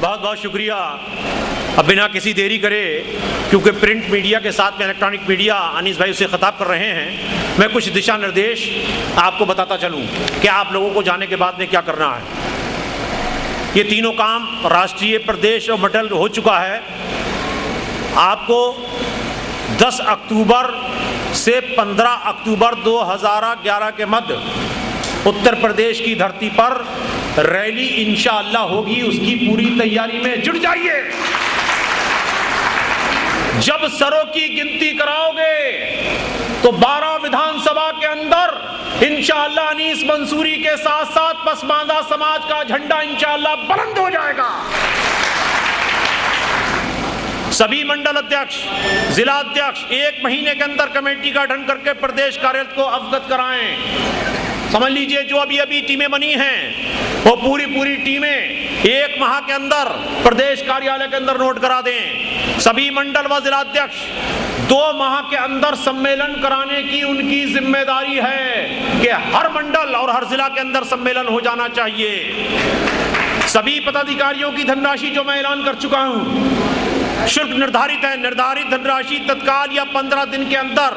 बहुत बहुत शुक्रिया। अब बिना किसी देरी करे, क्योंकि प्रिंट मीडिया के साथ में इलेक्ट्रॉनिक मीडिया अनीस भाई उससे खिताब कर रहे हैं, मैं कुछ दिशा निर्देश आपको बताता चलूं कि आप लोगों को जाने के बाद में क्या करना है। ये तीनों काम राष्ट्रीय, प्रदेश और मंडल हो चुका है। आपको 10 अक्टूबर से 15 अक्टूबर 2011 के मध्य उत्तर प्रदेश की धरती पर रैली इंशाअल्लाह होगी। उसकी पूरी तैयारी में जुट जाइए। जब सरों की गिनती कराओगे तो 12 विधानसभा के अंदर इंशाअल्लाह अनीस मंसूरी के साथ साथ पसमानदा समाज का झंडा इंशाअल्लाह बुलंद हो जाएगा। सभी मंडल अध्यक्ष, जिला अध्यक्ष 1 महीने के अंदर कमेटी का गठन करके प्रदेश कार्यालय को अवगत कराएं। समझ लीजिए, जो अभी अभी टीमें बनी हैं वो पूरी टीमें 1 माह के अंदर प्रदेश कार्यालय के अंदर नोट करा दें। सभी मंडल व जिला अध्यक्ष 2 माह के अंदर सम्मेलन कराने की उनकी जिम्मेदारी है कि हर मंडल और हर जिला के अंदर सम्मेलन हो जाना चाहिए। सभी पदाधिकारियों की धनराशि जो मैं ऐलान कर चुका हूं, शुल्क निर्धारित है। निर्धारित धनराशि तत्काल या 15 दिन के अंदर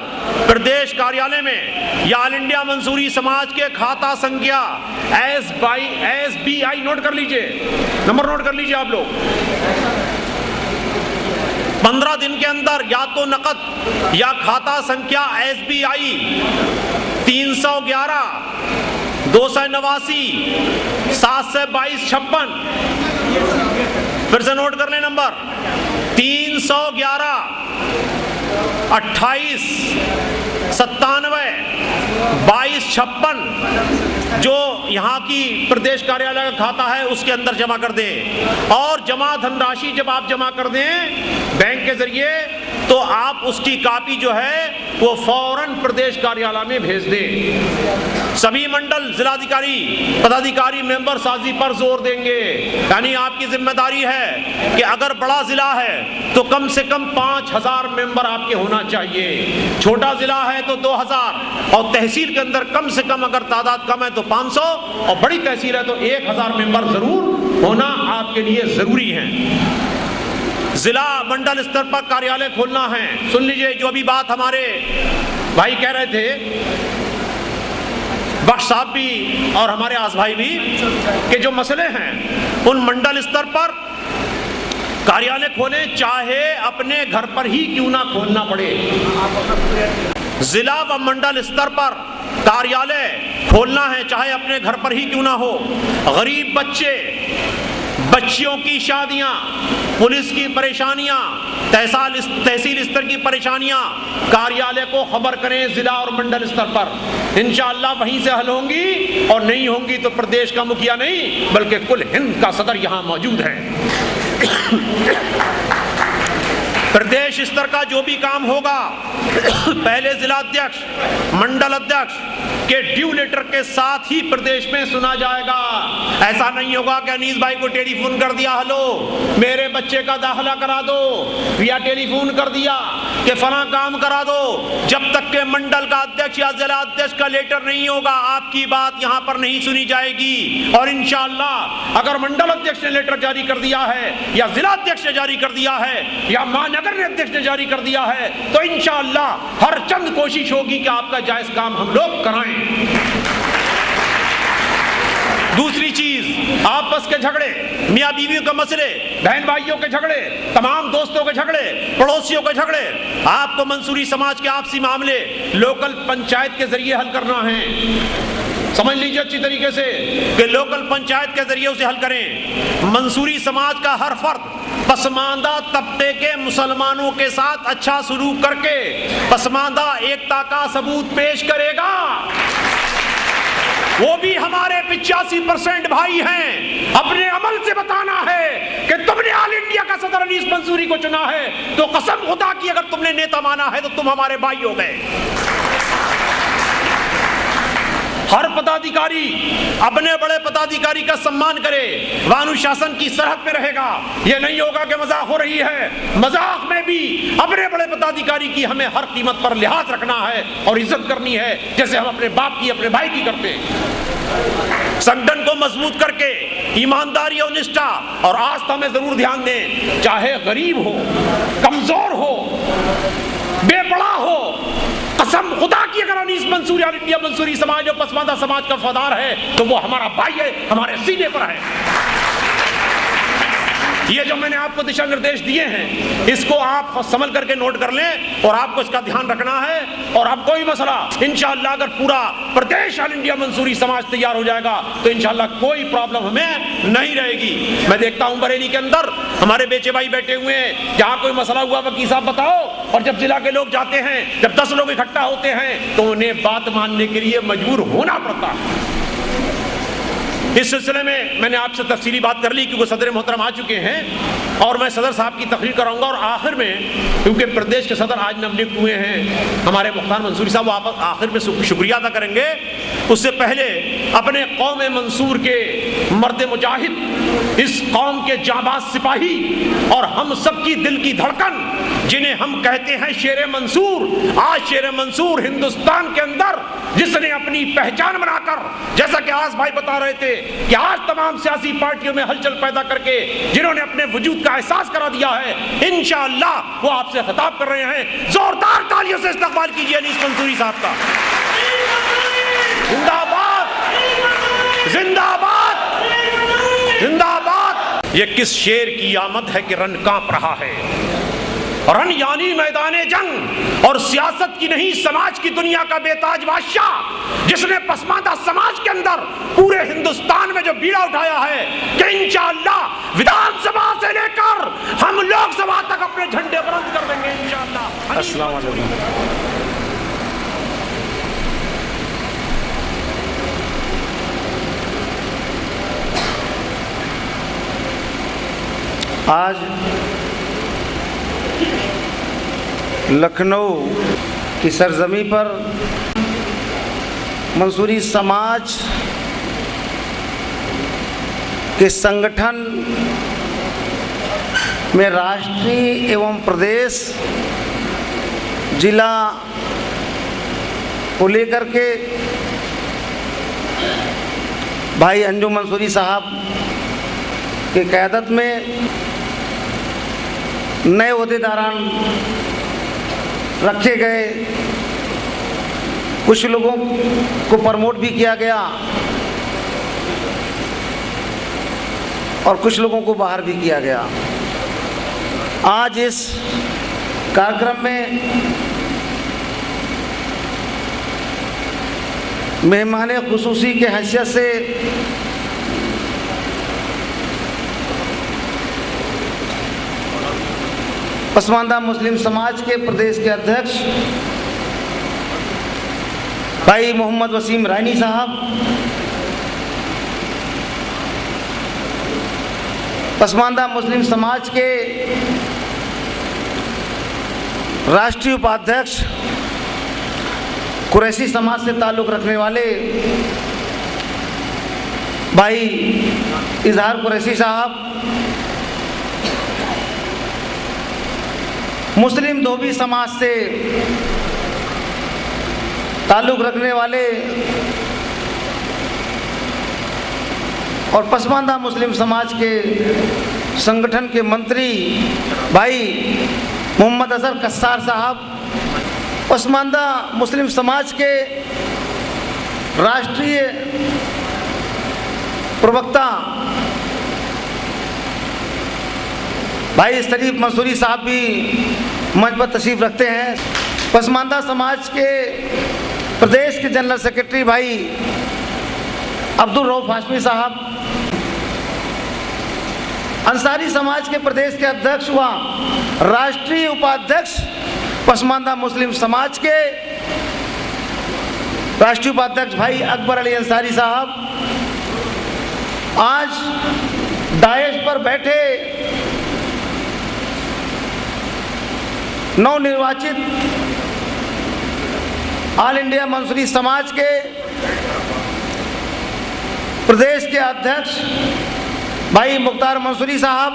प्रदेश कार्यालय में या ऑल इंडिया मंसूरी समाज के खाता संख्या SBI नोट कर लीजिए, नंबर नोट कर लीजिए आप लोग। 15 दिन के अंदर या तो नकद या खाता संख्या SBI 311 289 722 56। फिर से नोट कर लें नंबर 311 28 97 22 56 जो यहाँ की प्रदेश कार्यालय का खाता है उसके अंदर जमा कर दें। और जमा धनराशि जब आप जमा कर दें बैंक के जरिए तो आप उसकी कॉपी जो है वो फौरन प्रदेश कार्यालय में भेज दें। सभी मंडल, जिलाधिकारी, पदाधिकारी मेंबर साजी पर जोर देंगे। यानी आपकी जिम्मेदारी है कि अगर बड़ा जिला है तो कम से कम 5000 मेंबर आपके होना चाहिए। छोटा जिला है तो 2000 और तहसील के अंदर कम से कम अगर तादाद कम है तो 500 और बड़ी तहसील है तो 1000 मेंबर जरूर होना आपके लिए जरूरी है। जिला मंडल स्तर पर कार्यालय खोलना है। सुन लीजिए, जो अभी बात हमारे भाई कह रहे थे, बख्श साहब भी और हमारे आस भाई भी, कि जो मसले हैं उन मंडल स्तर पर कार्यालय खोलें, चाहे अपने घर पर ही क्यों ना खोलना पड़े। जिला व मंडल स्तर पर कार्यालय खोलना है, चाहे अपने घर पर ही क्यों ना हो। गरीब बच्चे, बच्चियों की शादियां, पुलिस की परेशानियां, तहसील स्तर की परेशानियां कार्यालय को खबर करें जिला और मंडल स्तर पर। इंशाअल्लाह वहीं से हल होंगी और नहीं होंगी तो प्रदेश का मुखिया नहीं बल्कि कुल हिंद का सदर यहां मौजूद है। प्रदेश स्तर का जो भी काम होगा पहले जिला अध्यक्ष, मंडल अध्यक्ष के ड्यू लेटर के साथ ही प्रदेश में सुना जाएगा। ऐसा नहीं होगा कि अनीस भाई को टेलीफोन कर दिया, हेलो मेरे बच्चे का दाखिला करा दो, या टेलीफोन कर दिया कि फला काम करा दो। जब तक के मंडल का अध्यक्ष या जिला अध्यक्ष का लेटर नहीं होगा आपकी बात यहाँ पर नहीं सुनी जाएगी। और इंशाअल्लाह अगर मंडल अध्यक्ष ने लेटर जारी कर दिया है या जिला अध्यक्ष ने जारी कर दिया है या महानगर अध्यक्ष ने जारी कर दिया है तो इंशाअल्लाह हर चंद कोशिश होगी कि आपका जायज काम हम लोग कराएं। दूसरी चीज, आपस के झगड़े, मियां बीवियों के मसले, बहन भाइयों के झगड़े, तमाम दोस्तों के झगड़े, पड़ोसियों के झगड़े, आपको मंसूरी समाज के आपसी मामले लोकल पंचायत के जरिए हल करना है। समझ लीजिए अच्छी तरीके से कि लोकल पंचायत के जरिए उसे हल करें। मंसूरी समाज का हर फर्द पसमानदा तबके के मुसलमानों के साथ अच्छा सलूक करके पसमानदा एकता का सबूत पेश करेगा। वो भी हमारे 85% भाई हैं। अपने अमल से बताना है कि तुमने ऑल इंडिया का सदर अनीस मंसूरी को चुना है तो कसम खुदा की अगर तुमने नेता माना है तो तुम हमारे भाई हो गए। हर पदाधिकारी अपने बड़े पदाधिकारी का सम्मान करे, वह अनुशासन की सरहद में रहेगा। यह नहीं होगा कि मजाक हो रही है, मजाक में भी अपने बड़े पदाधिकारी की हमें हर कीमत पर लिहाज रखना है और इज्जत करनी है जैसे हम अपने बाप की, अपने भाई की करते हैं। संगठन को मजबूत मजबूत करके ईमानदारी और निष्ठा और आस्था में जरूर ध्यान दें। चाहे गरीब हो, कमजोर हो, बेपड़ा हो, कसम खुदा की अगर अनीस मंसूरी और इंडिया मंसूरी समाज और पसमानदा समाज का वफादार है तो वो हमारा भाई है, हमारे सीने पर है। ये जो मैंने आपको दिशा निर्देश दिए हैं इसको आप संभल करके नोट कर लें और आपको इसका ध्यान रखना है। और अब कोई मसला इंशाअल्लाह अगर पूरा प्रदेश ऑल इंडिया मंसूरी समाज तैयार हो जाएगा तो इंशाअल्लाह कोई प्रॉब्लम हमें नहीं रहेगी। मैं देखता हूं बरेली के अंदर हमारे बेचे भाई बैठे हुए हैं, जहां कोई मसला हुआ वकील साहब बताओ, और जब जिला के लोग जाते हैं, जब 10 लोग इकट्ठा होते हैं तो उन्हें बात मानने के लिए मजबूर होना पड़ता है। इस सिलसिले में मैंने आपसे तफसीली बात कर ली क्योंकि सदर मोहतरम आ चुके हैं और मैं सदर साहब की तकरीर कराऊंगा। और आखिर में क्योंकि प्रदेश के सदर आज नवनियुक्त हुए हैं हमारे मुख्तार मंसूरी साहब, वो आखिर में शुक्रिया अदा करेंगे। उससे पहले अपने कौम मंसूर के मर्द मुजाहिद, इस कौम के जाबाज सिपाही और हम सबकी दिल की धड़कन जिन्हें हम कहते हैं शेर मंसूर, आज शेर मंसूर हिंदुस्तान के अंदर जिसने अपनी पहचान बनाकर, जैसा कि आज भाई बता रहे थे कि आज तमाम सियासी पार्टियों में हलचल पैदा करके जिन्होंने अपने वजूद का एहसास करा दिया है, इंशाअल्लाह वो आपसे खिताब कर रहे हैं। जोरदार तालियों से इस्तकबाल कीजिए अनीस मंसूरी साहब का। जिंदाबाद, जिंदाबाद, जिंदाबाद। ये किस शेर की आमद है कि रन कांप रहा है। रन यानी मैदाने जंग और सियासत की नहीं समाज की दुनिया का बेताज बादशाह जिसने पसमानदा समाज के अंदर पूरे हिंदुस्तान में जो बीड़ा उठाया है कि इंशाअल्लाह विधानसभा से लेकर हम लोकसभा तक अपने झंडे बुलंद कर देंगे इंशाअल्लाह। अस्सलाम वालेकुम। आज लखनऊ की सरजमी पर मंसूरी समाज के संगठन में राष्ट्रीय एवं प्रदेश जिला को लेकर के भाई अंजुम मंसूरी साहब के क़यादत में नए ओहदेदारान रखे गए, कुछ लोगों को प्रमोट भी किया गया और कुछ लोगों को बाहर भी किया गया। आज इस कार्यक्रम में मेहमान खुसूसी के हैसियत से पसमानदा मुस्लिम समाज के प्रदेश के अध्यक्ष भाई मोहम्मद वसीम रानी साहब, पसमानदा मुस्लिम समाज के राष्ट्रीय उपाध्यक्ष कुरैशी समाज से ताल्लुक़ रखने वाले भाई इजहार कुरैशी साहब, मुस्लिम धोबी समाज से ताल्लुक़ रखने वाले और पसमानदा मुस्लिम समाज के संगठन के मंत्री भाई मोहम्मद अजहर कस्सार साहब, पसमानदा मुस्लिम समाज के राष्ट्रीय प्रवक्ता भाई शरीफ मंसूरी साहब भी मंच पर तशरीफ़ रखते हैं। पसमानदा समाज के प्रदेश के जनरल सेक्रेटरी भाई अब्दुल रऊफ हाशमी साहब, अंसारी समाज के प्रदेश के अध्यक्ष व राष्ट्रीय उपाध्यक्ष पसमानदा मुस्लिम समाज के राष्ट्रीय उपाध्यक्ष भाई अकबर अली अंसारी साहब, आज दायश पर बैठे नवनिर्वाचित ऑल इंडिया मंसूरी समाज के प्रदेश के अध्यक्ष भाई मुख्तार मंसूरी साहब,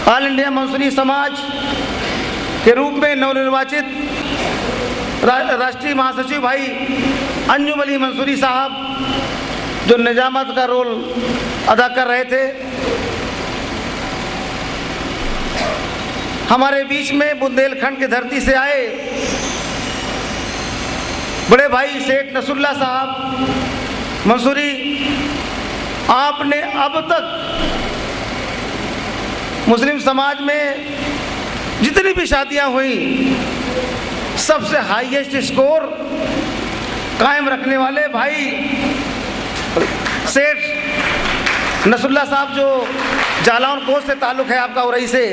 ऑल इंडिया मंसूरी समाज के रूप में नवनिर्वाचित राष्ट्रीय महासचिव भाई अंजुम अली मंसूरी साहब जो निजामत का रोल अदा कर रहे थे। हमारे बीच में बुंदेलखंड की धरती से आए बड़े भाई सेठ नसरुल्लाह साहब मंसूरी, आपने अब तक मुस्लिम समाज में जितनी भी शादियां हुई सबसे हाईएस्ट स्कोर कायम रखने वाले भाई सेठ नसरुल्लाह साहब जो जालौन कोट से ताल्लुक़ है आपका, उरई से,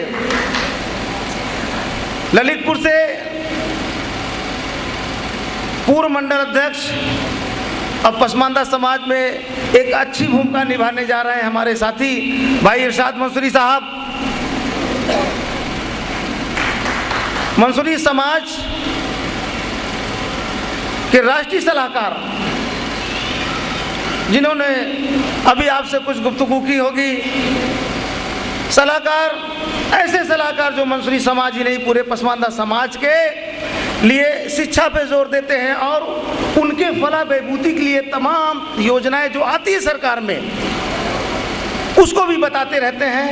ललितपुर से पूर्व मंडल अध्यक्ष, अब पसमानदा समाज में एक अच्छी भूमिका निभाने जा रहे हैं हमारे साथी भाई इरशाद मंसूरी साहब। मंसूरी समाज के राष्ट्रीय सलाहकार जिन्होंने अभी आपसे कुछ गुफ्तगू की होगी, सलाहकार ऐसे सलाहकार जो मंसूरी समाज ही नहीं पूरे पसमानदा समाज के लिए शिक्षा पे जोर देते हैं और उनके फलाह बहबूदी के लिए तमाम योजनाएं जो आती है सरकार में उसको भी बताते रहते हैं।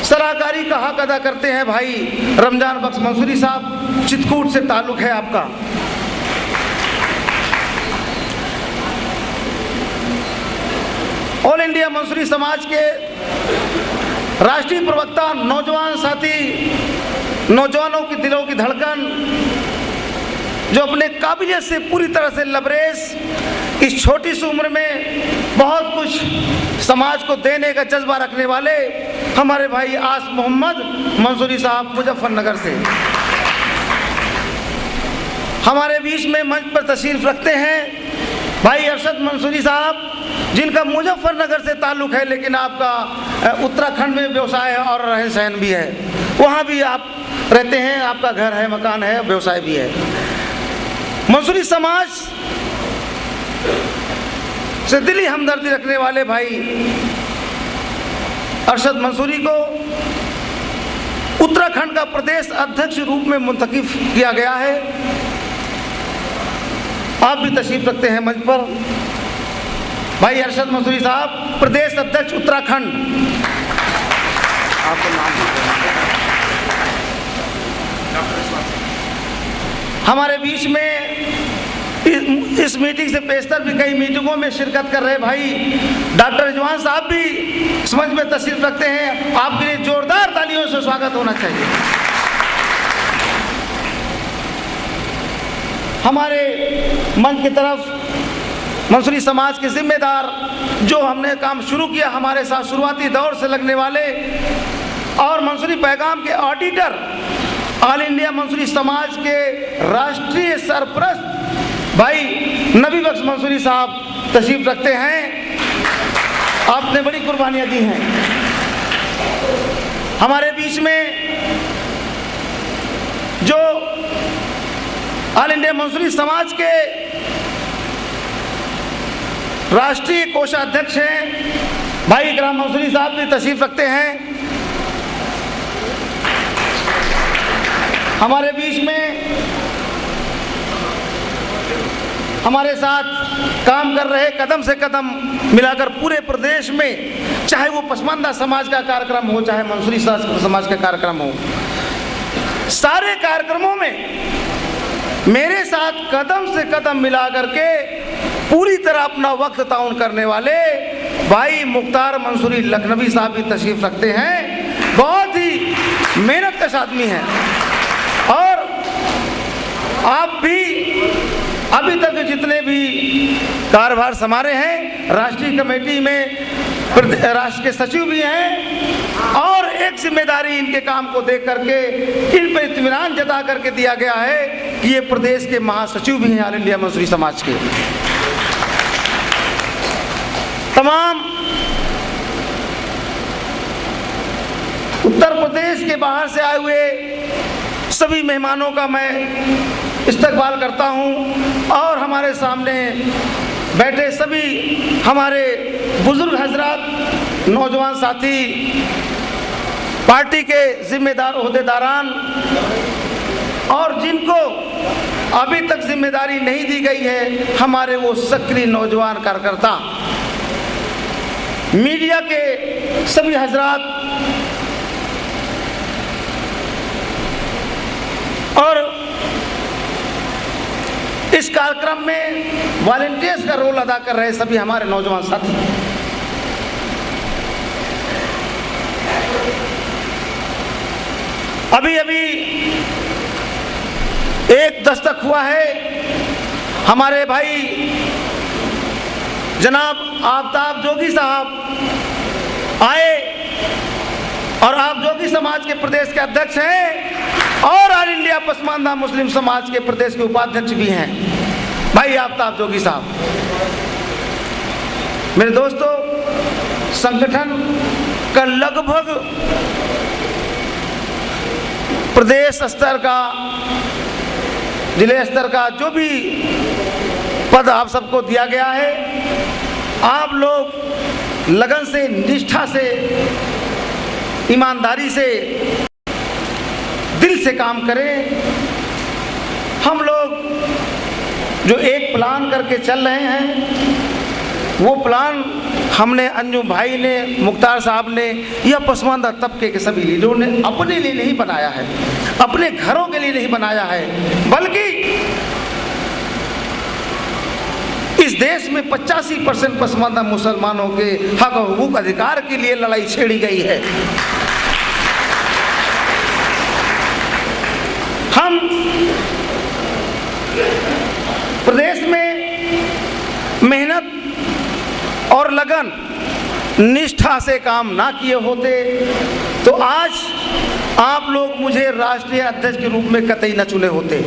सलाहकारी का हक अदा करते हैं भाई रमजान बख्श मंसूरी साहब, चित्रकूट से ताल्लुक़ है आपका। ऑल इंडिया मंसूरी समाज के राष्ट्रीय प्रवक्ता, नौजवान साथी, नौजवानों की दिलों की धड़कन, जो अपने काबिलियत से पूरी तरह से लबरेज, इस छोटी सी उम्र में बहुत कुछ समाज को देने का जज्बा रखने वाले हमारे भाई आस मोहम्मद मंसूरी साहब मुजफ्फरनगर से हमारे बीच में मंच पर तशरीफ रखते हैं भाई अरशद मंसूरी साहब, जिनका मुजफ्फरनगर से ताल्लुक़ है लेकिन आपका उत्तराखंड में व्यवसाय है और रहन सहन भी है, वहाँ भी आप रहते हैं, आपका घर है, मकान है, व्यवसाय भी है। मंसूरी समाज से दिली हमदर्दी रखने वाले भाई अरशद मंसूरी को उत्तराखंड का प्रदेश अध्यक्ष रूप में मुंतखब किया गया है। आप भी तशरीफ रखते हैं मंच पर भाई अरशद मंसूरी साहब, प्रदेश अध्यक्ष उत्तराखंड। आपका नाम हमारे बीच में इस मीटिंग से पेशतर भी कई मीटिंगों में शिरकत कर रहे भाई डॉक्टर रिजवान साहब भी इस मंच में तशरीफ रखते हैं। आपके लिए जोरदार तालियों से स्वागत होना चाहिए। हमारे मंच की तरफ मंसूरी समाज के जिम्मेदार जो हमने काम शुरू किया हमारे साथ शुरुआती दौर से लगने वाले और मंसूरी पैगाम के ऑडिटर, ऑल इंडिया मंसूरी समाज के राष्ट्रीय सरपरस्त भाई नबी बख्श मंसूरी साहब तशरीफ रखते हैं। आपने बड़ी कुर्बानियां दी हैं। हमारे बीच में जो ऑल इंडिया मंसूरी समाज के राष्ट्रीय कोषाध्यक्ष हैं भाई इकराम मंसूरी साहब भी तशरीफ रखते हैं। हमारे बीच में हमारे साथ काम कर रहे, कदम से कदम मिलाकर पूरे प्रदेश में, चाहे वो पसमानदा समाज का कार्यक्रम हो, चाहे मंसूरी समाज का कार्यक्रम हो, सारे कार्यक्रमों में मेरे साथ कदम से कदम मिला करके पूरी तरह अपना वक्त ताउन करने वाले भाई मुख्तार मंसूरी लखनवी साहब भी तशरीफ रखते हैं। बहुत ही मेहनतकश आदमी हैं और आप भी अभी तक जितने भी कार्यभार संभाले हैं, राष्ट्रीय कमेटी में राष्ट्र के सचिव भी हैं और एक जिम्मेदारी इनके काम को देख करके इन पर इत्मीनान जता करके दिया गया है कि ये प्रदेश के महासचिव भी हैं ऑल इंडिया मंसूरी समाज के। तमाम उत्तर प्रदेश के बाहर से आए हुए सभी मेहमानों का मैं इस्तकबाल करता हूं और हमारे सामने बैठे सभी हमारे बुजुर्ग हजरात, नौजवान साथी, पार्टी के जिम्मेदार ओहदेदारान और जिनको अभी तक जिम्मेदारी नहीं दी गई है हमारे वो सक्रिय नौजवान कार्यकर्ता, मीडिया के सभी हजरात और इस कार्यक्रम में वॉलंटियर्स का रोल अदा कर रहे सभी हमारे नौजवान साथी। अभी अभी एक दस्तक हुआ है, हमारे भाई जनाब आफ्ताब जोगी साहब आए और आप जोगी समाज के प्रदेश के अध्यक्ष हैं और ऑल इंडिया पसमानदा मुस्लिम समाज के प्रदेश के उपाध्यक्ष भी हैं भाई आफ्ताब जोगी साहब। मेरे दोस्तों, संगठन का लगभग प्रदेश स्तर का, जिले स्तर का जो भी पद आप सबको दिया गया है, आप लोग लगन से, निष्ठा से, ईमानदारी से, दिल से काम करें। हम लोग जो एक प्लान करके चल रहे हैं, वो प्लान हमने, अंजुम भाई ने, मुख्तार साहब ने, या पसमानदा तबके के सभी लीडरों ने अपने लिए नहीं बनाया है, अपने घरों के लिए नहीं बनाया है, बल्कि इस देश में 85% पसमानदा मुसलमानों के हक और हुकूक अधिकार के लिए लड़ाई छेड़ी गई है। हम प्रदेश में मेहनत और लगन, निष्ठा से काम ना किए होते तो आज आप लोग मुझे राष्ट्रीय अध्यक्ष के रूप में कतई न चुने होते।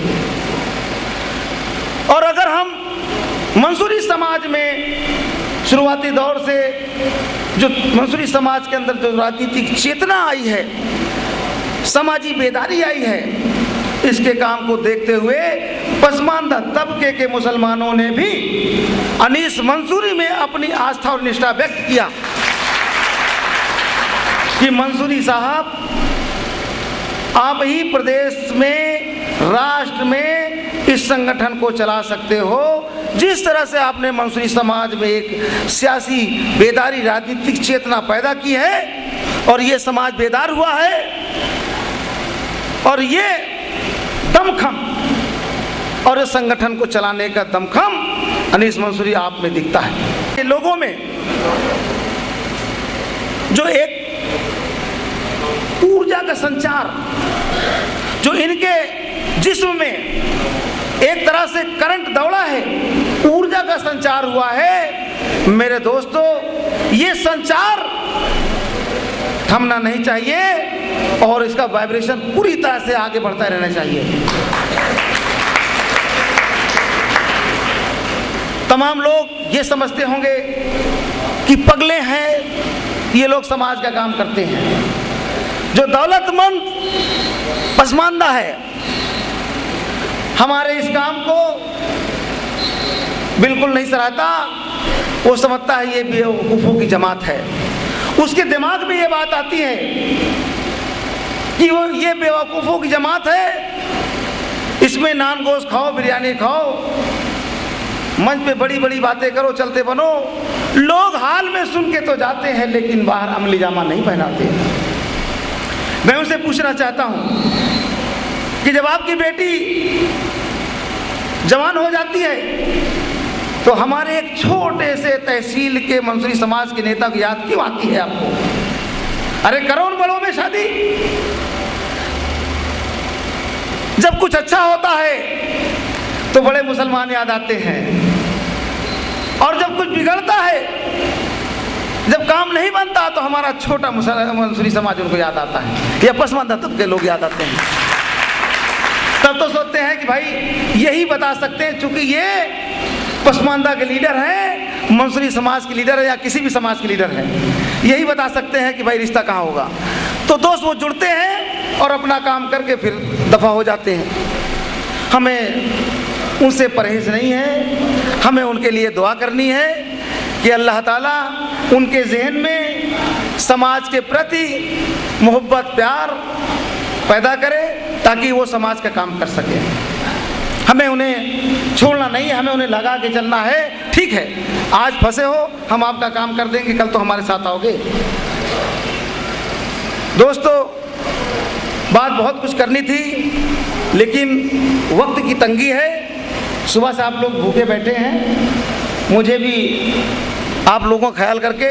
और अगर हम मंसूरी समाज में शुरुआती दौर से जो मंसूरी समाज के अंदर जो राजनीतिक चेतना आई है, समाजी बेदारी आई है, इसके काम को देखते हुए पसमानदा तबके के मुसलमानों ने भी अनीस मंसूरी में अपनी आस्था और निष्ठा व्यक्त किया कि मंसूरी साहब, आप ही प्रदेश में, राष्ट्र में इस संगठन को चला सकते हो। जिस तरह से आपने मंसूरी समाज में एक सियासी बेदारी, राजनीतिक चेतना पैदा की है और ये समाज बेदार हुआ है, और ये दमखम और इस संगठन को चलाने का दमखम अनीस मंसूरी आप में दिखता है। ये लोगों में जो एक ऊर्जा का संचार, जो इनके जिस्म में एक तरह से करंट दौड़ा है, ऊर्जा का संचार हुआ है, मेरे दोस्तों, ये संचार थमना नहीं चाहिए और इसका वाइब्रेशन पूरी तरह से आगे बढ़ता रहना चाहिए। तमाम लोग ये समझते होंगे कि पगले हैं, ये लोग समाज का काम करते हैं। जो दौलतमंद पसमानदा है हमारे इस काम को बिल्कुल नहीं सराहता, वो समझता है ये बेवकूफ़ों की जमात है। उसके दिमाग में ये बात आती है कि वो ये बेवकूफ़ों की जमात है, इसमें नान गोश्त खाओ, बिरयानी खाओ, मंच पे बड़ी बड़ी बातें करो, चलते बनो। लोग हाल में सुन के तो जाते हैं लेकिन बाहर अमली जामा नहीं पहनाते। मैं उनसे पूछना चाहता हूँ कि जब आपकी बेटी जवान हो जाती है तो हमारे एक छोटे से तहसील के मंसूरी समाज के नेता की याद क्यों आती है आपको? अरे करो उन बड़ों में शादी। जब कुछ अच्छा होता है तो बड़े मुसलमान याद आते हैं, और जब कुछ बिगड़ता है, जब काम नहीं बनता तो हमारा छोटा मंसूरी समाज उनको याद आता है, या पसमानदा तबके लोग याद आते हैं। तब तो सोचते हैं कि भाई यही बता सकते हैं, चूंकि ये पसमानदा के लीडर हैं, मंसूरी समाज के लीडर है या किसी भी समाज के लीडर हैं, यही बता सकते हैं कि भाई रिश्ता कहाँ होगा। तो दोस्त वो जुड़ते हैं और अपना काम करके फिर दफा हो जाते हैं। हमें उनसे परहेज नहीं है, हमें उनके लिए दुआ करनी है कि अल्लाह ताला उनके जहन में समाज के प्रति मोहब्बत, प्यार पैदा करे ताकि वो समाज का काम कर सके। हमें उन्हें छोड़ना नहीं है, हमें उन्हें लगा के चलना है। ठीक है, आज फंसे हो, हम आपका काम कर देंगे, कल तो हमारे साथ आओगे। दोस्तों, बात बहुत कुछ करनी थी, लेकिन वक्त की तंगी है। सुबह से आप लोग भूखे बैठे हैं, मुझे भी आप लोगों का ख्याल करके,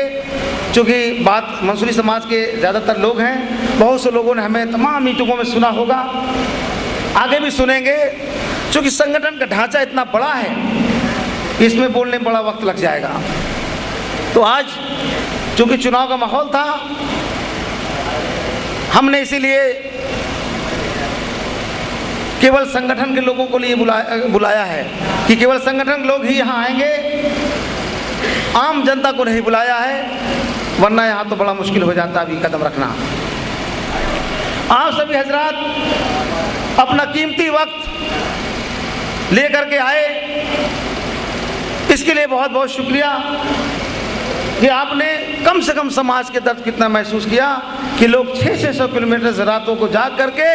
चूँकि बात मंसूरी समाज के ज़्यादातर लोग हैं, बहुत से लोगों ने हमें तमाम मीटिंगों में सुना होगा, आगे भी सुनेंगे। चूँकि संगठन का ढांचा इतना बड़ा है, इसमें बोलने में बड़ा वक्त लग जाएगा। तो आज चूँकि चुनाव का माहौल था, हमने इसीलिए केवल संगठन के लोगों को लिए बुलाया है कि केवल संगठन के लोग ही यहाँ आएंगे, आम जनता को नहीं बुलाया है, वरना यहाँ तो बड़ा मुश्किल हो जाता अभी कदम रखना। आप सभी हजरात अपना कीमती वक्त लेकर के आए, इसके लिए बहुत बहुत शुक्रिया कि आपने कम से कम समाज के दर्द कितना महसूस किया कि लोग 600 किलोमीटर रातों को जाग करके,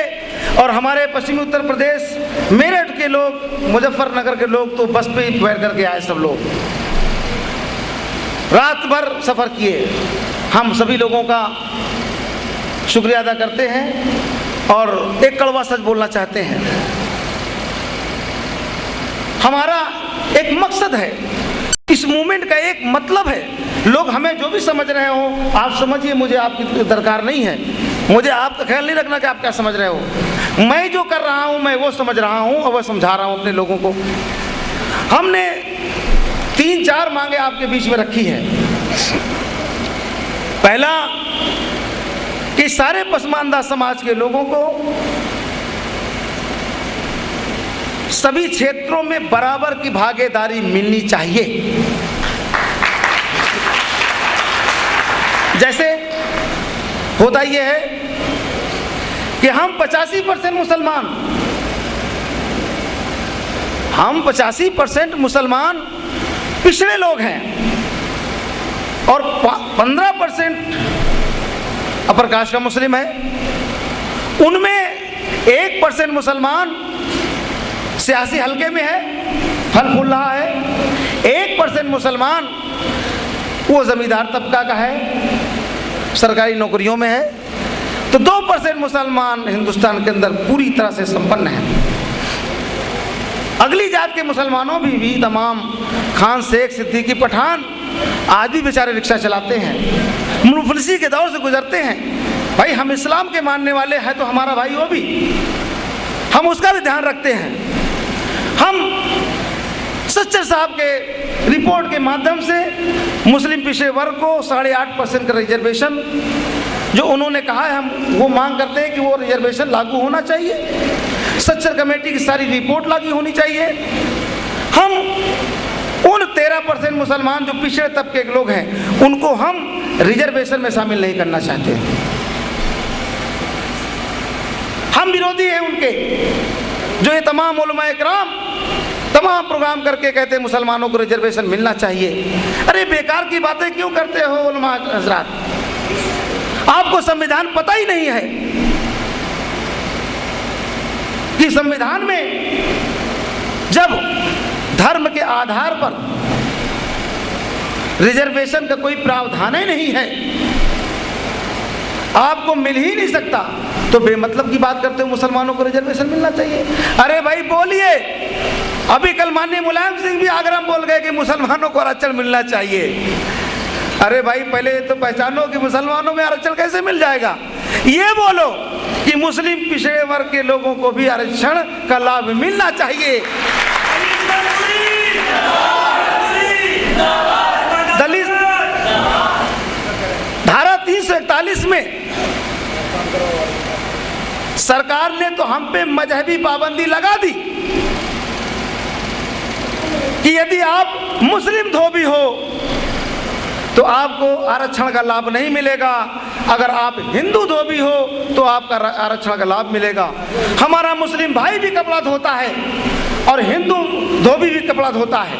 और हमारे पश्चिमी उत्तर प्रदेश मेरठ के लोग, मुजफ्फरनगर के लोग तो बस पे ही बैठ करके आए, सब लोग रात भर सफ़र किए। हम सभी लोगों का शुक्रिया अदा करते हैं और एक कड़वा सच बोलना चाहते हैं। हमारा एक मकसद है, इस मूवमेंट का एक मतलब है। लोग हमें जो भी समझ रहे हो आप समझिए, मुझे आपकी दरकार नहीं है, मुझे आपका ख्याल नहीं रखना कि आप क्या समझ रहे हो। मैं जो कर रहा हूँ मैं वो समझ रहा हूँ और वो समझा रहा हूँ अपने लोगों को। हमने 3-4 मांगे आपके बीच में रखी है। पहला कि सारे पसमानदा समाज के लोगों को सभी क्षेत्रों में बराबर की भागीदारी मिलनी चाहिए। जैसे होता यह है कि हम 85% मुसलमान, हम 85% मुसलमान पिछड़े लोग हैं और 15% अपर कास्ट का मुस्लिम है। उनमें 1% मुसलमान सियासी हलके में है, फल फूल रहा है। 1% मुसलमान वो जमींदार तबका का है, सरकारी नौकरियों में है। तो 2% मुसलमान हिंदुस्तान के अंदर पूरी तरह से संपन्न है। अगली जात के मुसलमानों भी तमाम खान, शेख, सिद्दीकी, पठान आज भी बेचारे रिक्शा चलाते हैं, मुफलिसी के दौर से गुजरते हैं। भाई हम इस्लाम के मानने वाले हैं तो हमारा भाई वो भी, हम उसका भी ध्यान रखते हैं। हम सच्चर साहब के रिपोर्ट के माध्यम से मुस्लिम पिछड़े वर्ग को 8.5% का रिजर्वेशन जो उन्होंने कहा है, हम वो मांग करते हैं कि वो रिजर्वेशन लागू होना चाहिए। सच्चर कमेटी की सारी रिपोर्ट लागू होनी चाहिए। हम उन 13% मुसलमान जो पिछड़े तबके के लोग हैं उनको हम रिजर्वेशन में शामिल नहीं करना चाहते। हम विरोधी हैं उनके जो ये तमाम उलमा इकराम तमाम प्रोग्राम करके कहते हैं मुसलमानों को रिजर्वेशन मिलना चाहिए। अरे बेकार की बातें क्यों करते हो उलमा हजरात? आपको संविधान पता ही नहीं है कि संविधान में जब धर्म के आधार पर रिजर्वेशन का कोई प्रावधान ही नहीं है, आपको मिल ही नहीं सकता, तो बेमतलब की बात करते हो मुसलमानों को रिजर्वेशन मिलना चाहिए। अरे भाई बोलिए, अभी कल माननीय मुलायम सिंह भी आगरा में बोल गए कि मुसलमानों को आरक्षण मिलना चाहिए। अरे भाई पहले तो पहचानो कि मुसलमानों में आरक्षण कैसे मिल जाएगा। ये बोलो कि मुस्लिम पिछड़े वर्ग के लोगों को भी आरक्षण का लाभ मिलना चाहिए। दलित धारा 341 में सरकार ने तो हम पे मजहबी पाबंदी लगा दी कि यदि आप मुस्लिम धोबी हो तो आपको आरक्षण का लाभ नहीं मिलेगा, अगर आप हिंदू धोबी हो तो आपका आरक्षण का लाभ मिलेगा। हमारा मुस्लिम भाई भी कपड़ा धोता है और हिंदू धोबी भी कपड़ा धोता है,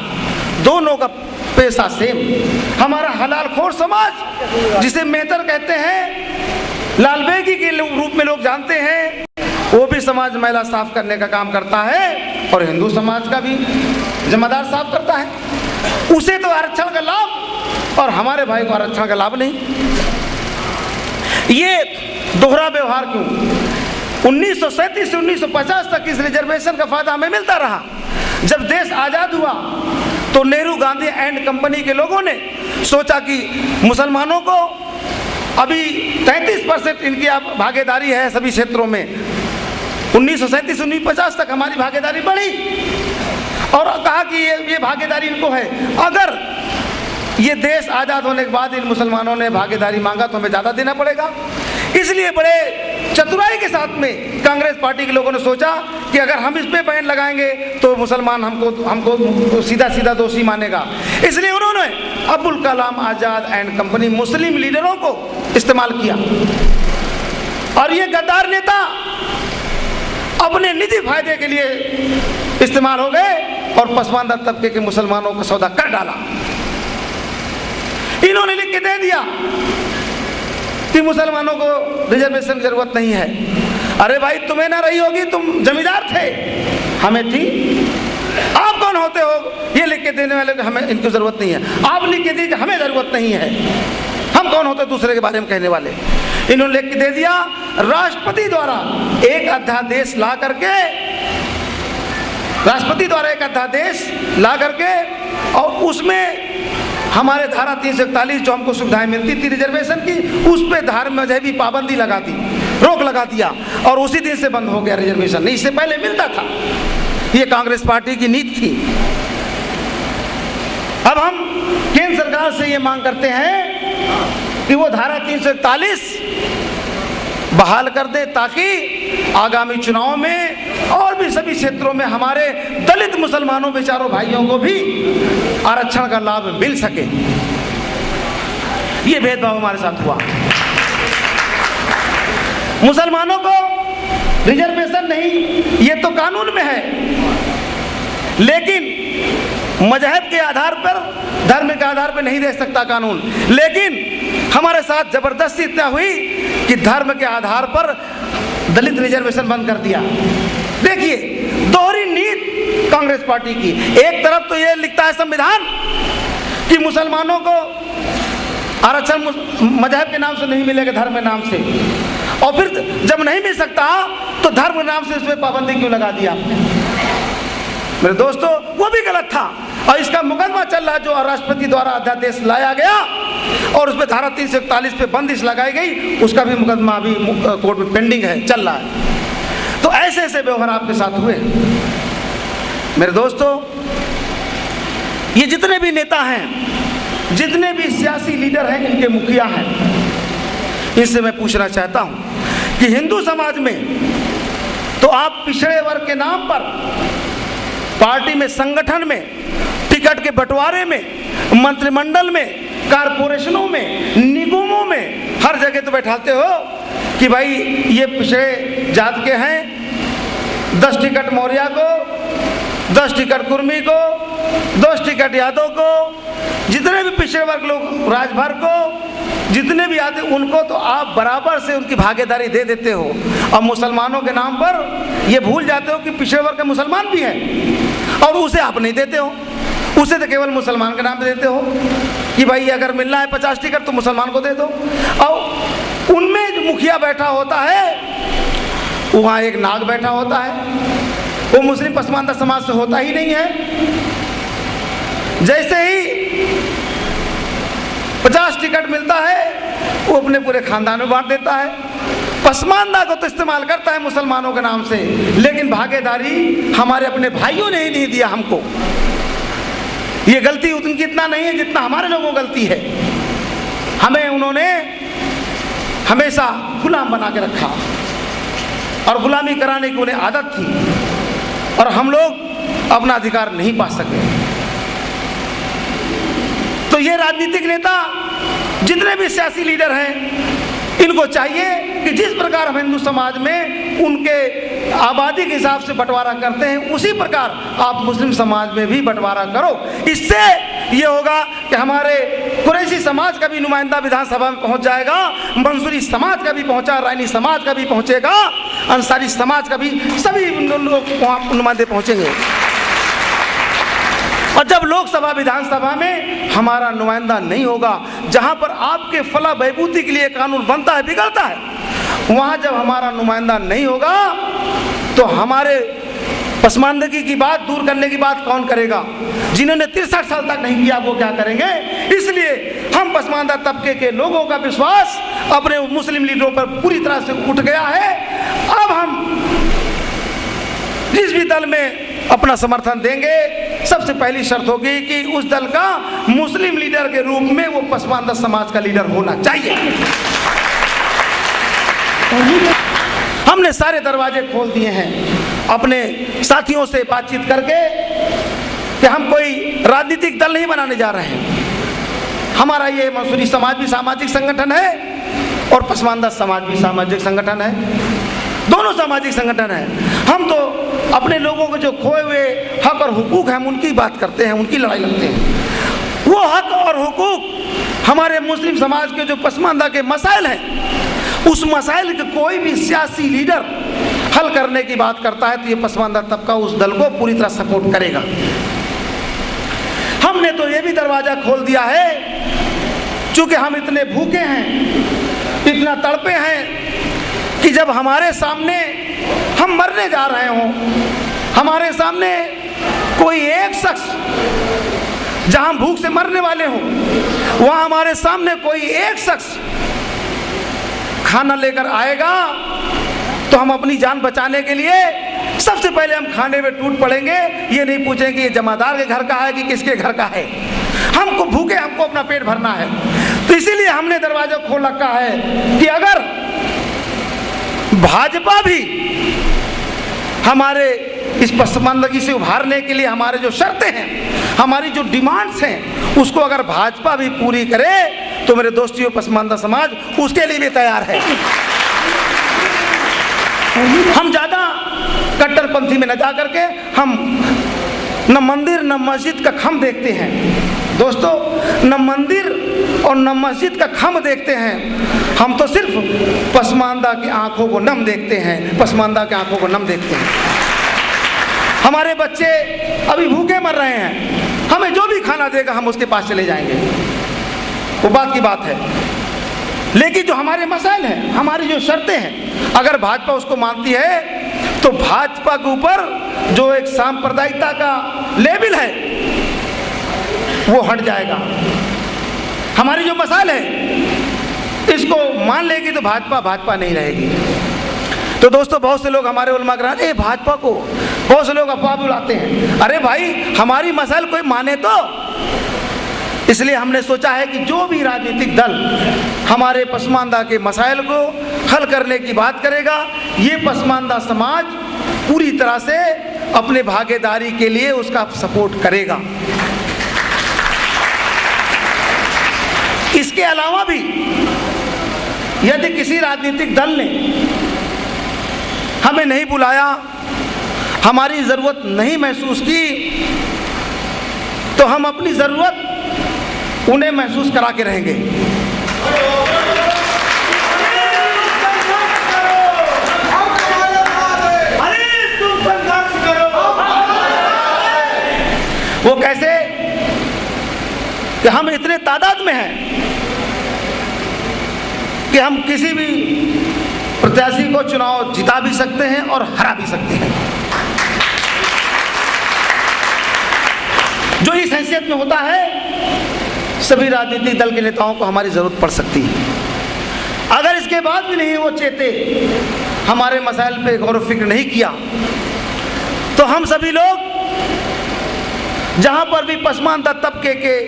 दोनों का पेशा सेम। हमारा हलाल खोर समाज जिसे मेहतर कहते हैं, लाल बेगी के रूप में लोग जानते हैं, वो भी समाज मैला साफ करने का काम करता है और हिंदू समाज का भी जिम्मेदार साफ करता है। उसे तो आरक्षण का लाभ और हमारे भाई को आरक्षण का लाभ नहीं। ये दोहरा व्यवहार क्यों? 1937 से 1950 तक इस रिजर्वेशन का फायदा हमें मिलता रहा। जब देश आज़ाद हुआ तो नेहरू गांधी एंड कंपनी के लोगों ने सोचा कि मुसलमानों को अभी 33% इनकी भागीदारी है सभी क्षेत्रों में। 1937 से 1950 तक हमारी भागीदारी बढ़ी और कहा कि ये भागीदारी इनको है। अगर ये देश आज़ाद होने के बाद इन मुसलमानों ने भागीदारी मांगा तो हमें ज़्यादा देना पड़ेगा। इसलिए बड़े चतुराई के साथ में कांग्रेस पार्टी के लोगों ने सोचा कि अगर हम इस पे बैन लगाएंगे तो मुसलमान हमको सीधा सीधा दोषी मानेगा। इसलिए उन्होंने अब्दुल कलाम आज़ाद एंड कंपनी मुस्लिम लीडरों को इस्तेमाल किया और ये गद्दार नेता अपने निजी फायदे के लिए इस्तेमाल हो गए और पसमानदा तबके के मुसलमानों का सौदा कर डाला। इन्होंने लिख के दे दिया कि मुसलमानों को रिजर्वेशन की जरूरत नहीं है। अरे भाई, तुम्हें ना रही होगी, तुम जमींदार थे, हमें थी। आप कौन होते हो ये लिख के देने वाले? हमें इनकी जरूरत नहीं है। आप लिख के दीजिए हमें जरूरत नहीं है। हम कौन होते दूसरे के बारे में कहने वाले? इन्होंने लिख के दे दिया। राष्ट्रपति द्वारा एक अध्यादेश ला करके और उसमें हमारे धारा 341 जो हमको सुविधाएं मिलती थी रिजर्वेशन की, उस पर धार्मिक मजहबी पाबंदी लगा दी, रोक लगा दिया और उसी दिन से बंद हो गया रिजर्वेशन। नहीं, इससे पहले मिलता था। ये कांग्रेस पार्टी की नीति थी। अब हम केंद्र सरकार से ये मांग करते हैं कि वो धारा 341 बहाल कर दे ताकि आगामी चुनाव में और भी सभी क्षेत्रों में हमारे दलित मुसलमानों बेचारों भाइयों को भी आरक्षण का लाभ मिल सके। ये भेदभाव हमारे साथ हुआ। मुसलमानों को रिजर्वेशन नहीं, ये तो कानून में है, लेकिन मजहब के आधार पर, धर्म के आधार पर नहीं दे सकता कानून। लेकिन हमारे साथ जबरदस्ती इतना हुई कि धर्म के आधार पर दलित रिजर्वेशन बंद कर दिया। देखिए, दोहरी नीति कांग्रेस पार्टी की। एक तरफ तो ये लिखता है संविधान कि मुसलमानों को आरक्षण मजहब के नाम से नहीं मिलेगा, धर्म के नाम से, और फिर जब नहीं मिल सकता तो धर्म के नाम से इसमें पाबंदी क्यों लगा दिया आपने? मेरे दोस्तों, वो भी गलत था और इसका मुकदमा चल रहा, जो राष्ट्रपति द्वारा अध्यादेश लाया गया और उसमें धारा 341 पे बंदिश लगाई गई, उसका भी मुकदमा अभी कोर्ट में पेंडिंग है, चल रहा है। तो ऐसे ऐसे व्यवहार आपके साथ हुए। मेरे दोस्तों, ये जितने भी नेता हैं, जितने भी सियासी लीडर हैं, इनके मुखिया हैं, इनसे मैं पूछना चाहता हूं कि हिंदू समाज में तो आप पिछड़े वर्ग के नाम पर पार्टी में, संगठन में, टिकट के बंटवारे में, मंत्रिमंडल में, कारपोरेशनों में, निगमों में, हर जगह तो बैठाते हो कि भाई ये पिछड़े जात के हैं, 10 टिकट मौर्या को, 10 टिकट कुर्मी को, 10 टिकट यादव को, जितने भी पिछड़े वर्ग लोग, राजभर को, जितने भी आते उनको तो आप बराबर से उनकी भागीदारी दे देते हो। और मुसलमानों के नाम पर ये भूल जाते हो कि पिछड़े वर्ग के मुसलमान भी हैं और उसे आप नहीं देते हो। उसे तो केवल मुसलमान के नाम पे देते हो कि भाई अगर मिलना है 50 टिकट तो मुसलमान को दे दो। और उनमें जो मुखिया बैठा होता है, वहाँ एक नाग बैठा होता है, वो मुस्लिम पसमानदा समाज से होता ही नहीं है। जैसे ही 50 टिकट मिलता है वो अपने पूरे खानदान में बांट देता है। पसमानदा को तो इस्तेमाल करता है मुसलमानों के नाम से, लेकिन भागीदारी हमारे अपने भाइयों ने ही नहीं दिया हमको। ये गलती उनकी इतना नहीं है जितना हमारे लोगों को गलती है। हमें उन्होंने हमेशा गुलाम बना के रखा और गुलामी कराने की उन्हें आदत थी और हम लोग अपना अधिकार नहीं पा सके। तो ये राजनीतिक नेता, जितने भी सियासी लीडर हैं, इनको चाहिए कि जिस प्रकार हम हिंदू समाज में उनके आबादी के हिसाब से बंटवारा करते हैं, उसी प्रकार आप मुस्लिम समाज में भी बंटवारा करो। इससे ये होगा कि हमारे कुरैशी समाज का भी नुमाइंदा विधानसभा में पहुंच जाएगा, मंसूरी समाज का भी पहुंचा, रानी समाज का भी पहुंचेगा, अंसारी समाज का भी, सभी लोग वहाँ नुमाइंदे पहुंचेंगे। और जब लोकसभा विधानसभा में हमारा नुमाइंदा नहीं होगा, जहां पर आपके फलाह बहबूदी के लिए कानून बनता है, बिगड़ता है, वहां जब हमारा नुमाइंदा नहीं होगा तो हमारे पसमानदगी की बात दूर करने की बात कौन करेगा? जिन्होंने 63 साल तक नहीं किया वो क्या करेंगे? इसलिए हम पसमानदा तबके के लोगों का विश्वास अपने मुस्लिम लीडरों पर पूरी तरह से उठ गया है। अब हम जिस भी दल में अपना समर्थन देंगे, सबसे पहली शर्त होगी कि उस दल का मुस्लिम लीडर के रूप में वो पसमानदा समाज का लीडर होना चाहिए। हमने सारे दरवाजे खोल दिए हैं अपने साथियों से बातचीत करके कि हम कोई राजनीतिक दल नहीं बनाने जा रहे हैं। हमारा ये मंसूरी समाज भी सामाजिक संगठन है और पसमानदा समाज भी सामाजिक संगठन है, दोनों सामाजिक संगठन है। हम तो अपने लोगों के जो खोए हुए हक और हुकूक हैं, हम उनकी बात करते हैं, उनकी लड़ाई लड़ते हैं। वो हक और हुकूक हमारे मुस्लिम समाज के जो पसमानदा के मसाइल हैं, उस मसाइल के कोई भी सियासी लीडर हल करने की बात करता है तो ये पसमानदा तबका उस दल को पूरी तरह सपोर्ट करेगा। हमने तो ये भी दरवाजा खोल दिया है, चूंकि हम इतने भूखे हैं, इतना तड़पे हैं कि जब हमारे सामने हम मरने जा रहे हों, हमारे सामने कोई एक शख्स जहां भूख से मरने वाले हों, वहां हमारे सामने कोई एक शख्स खाना लेकर आएगा तो हम अपनी जान बचाने के लिए सबसे पहले हम खाने में टूट पड़ेंगे। ये नहीं पूछेंगे ये जमादार के घर का है कि किसके घर का है, हमको भूखे, हमको अपना पेट भरना है। तो इसीलिए हमने दरवाजा खोल रखा है कि अगर भाजपा भी हमारे इस पसमानदगी से उभारने के लिए हमारे जो शर्तें हैं, हमारी जो डिमांड्स हैं, उसको अगर भाजपा भी पूरी करे तो मेरे दोस्तियों पसमानदा समाज उसके लिए भी तैयार है। हम ज़्यादा कट्टरपंथी में न जा करके हम न मंदिर न मस्जिद का खम देखते हैं दोस्तों, न मंदिर और न मस्जिद का खम देखते हैं। हम तो सिर्फ पसमानदा की आंखों को नम देखते हैं, पसमानदा की आंखों को नम देखते हैं। हमारे बच्चे अभी भूखे मर रहे हैं, हमें जो भी खाना देगा हम उसके पास चले जाएंगे, वो बात की बात है। लेकिन जो हमारे मसाइल हैं, हमारी जो शर्तें हैं, अगर भाजपा उसको मानती है तो भाजपा के ऊपर जो एक सांप्रदायिकता का लेबल है वो हट जाएगा। हमारी जो मसाइल है इसको मान लेगी तो भाजपा नहीं रहेगी। तो दोस्तों बहुत से लोग हमारे उलमा कराम भाजपा को बहुत से लोग अफवाह बुलाते हैं, अरे भाई हमारी मसाइल कोई माने तो। इसलिए हमने सोचा है कि जो भी राजनीतिक दल हमारे पसमानदा के मसाइल को हल करने की बात करेगा, ये पसमानदा समाज पूरी तरह से अपने भागीदारी के लिए उसका सपोर्ट करेगा। इसके अलावा भी यदि किसी राजनीतिक दल ने हमें नहीं बुलाया, हमारी ज़रूरत नहीं महसूस की, तो हम अपनी ज़रूरत उन्हें महसूस करा के रहेंगे। वो कैसे कि हम इतने तादाद में हैं कि हम किसी भी प्रत्याशी को चुनाव जिता भी सकते हैं और हरा भी सकते हैं। जो इस हैसियत में होता है, सभी राजनीतिक दल के नेताओं को हमारी ज़रूरत पड़ सकती है। अगर इसके बाद भी नहीं वो चेते, हमारे मसाइल पे गौर व फिक्र नहीं किया, तो हम सभी लोग जहाँ पर भी पसमानदा तबके के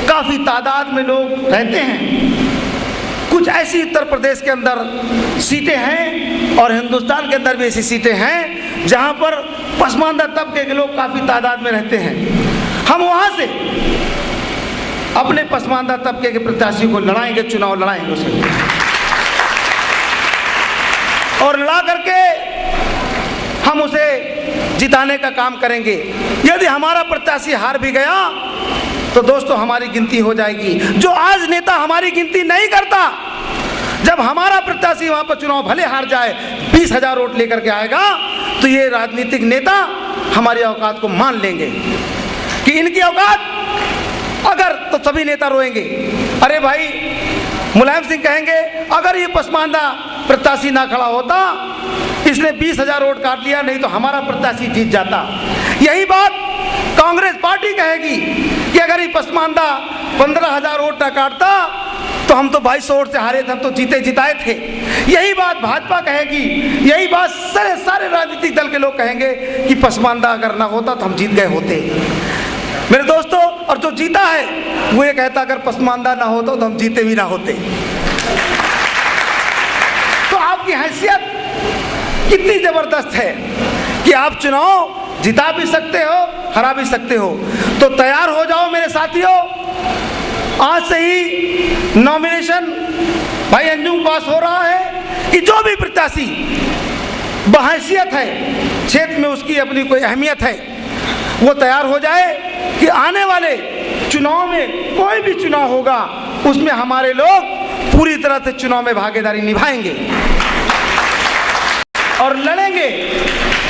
काफ़ी तादाद में लोग रहते हैं, कुछ ऐसी उत्तर प्रदेश के अंदर सीटें हैं और हिंदुस्तान के अंदर भी ऐसी सीटें हैं जहाँ पर पसमानदा तबके के लोग काफ़ी तादाद में रहते हैं। हम वहाँ से अपने पसमानदा तबके के प्रत्याशी को लड़ाएंगे, चुनाव लड़ाएंगे उसे, और लड़ा करके हम उसे जिताने का काम करेंगे। यदि हमारा प्रत्याशी हार भी गया तो दोस्तों हमारी गिनती हो जाएगी। जो आज नेता हमारी गिनती नहीं करता, जब हमारा प्रत्याशी वहां पर चुनाव भले हार जाए 20,000 वोट लेकर के आएगा, तो ये राजनीतिक नेता हमारी औकात को मान लेंगे कि इनकी औकात अगर, तो सभी नेता रोएंगे। अरे भाई, मुलायम सिंह कहेंगे अगर ये पसमानदा प्रत्याशी ना खड़ा होता, इसने 20,000 वोट काट लिया, नहीं तो हमारा प्रत्याशी जीत जाता। यही बात कांग्रेस पार्टी कहेगी कि अगर ये पसमानदा 15,000 वोट ना काटता तो हम तो 2200 वोट से हारे थे, हम तो जीते जिताए थे। यही बात भाजपा कहेगी, यही बात सारे राजनीतिक दल के लोग कहेंगे कि पसमानदा अगर ना होता तो हम जीत गए होते। मेरे दोस्तों, और जो जीता है वो ये कहता अगर पसमानदा ना होता तो हम जीते भी ना होते। तो आपकी हैसियत कितनी जबरदस्त है कि आप चुनाव जिता भी सकते हो, हरा भी सकते हो। तो तैयार हो जाओ मेरे साथियों, आज से ही नॉमिनेशन भाई अंजुम पास हो रहा है कि जो भी प्रत्याशी बहैसियत है, क्षेत्र में उसकी अपनी कोई अहमियत है, वो तैयार हो जाए कि आने वाले चुनाव में, कोई भी चुनाव होगा उसमें हमारे लोग पूरी तरह से चुनाव में भागीदारी निभाएंगे और लड़ेंगे।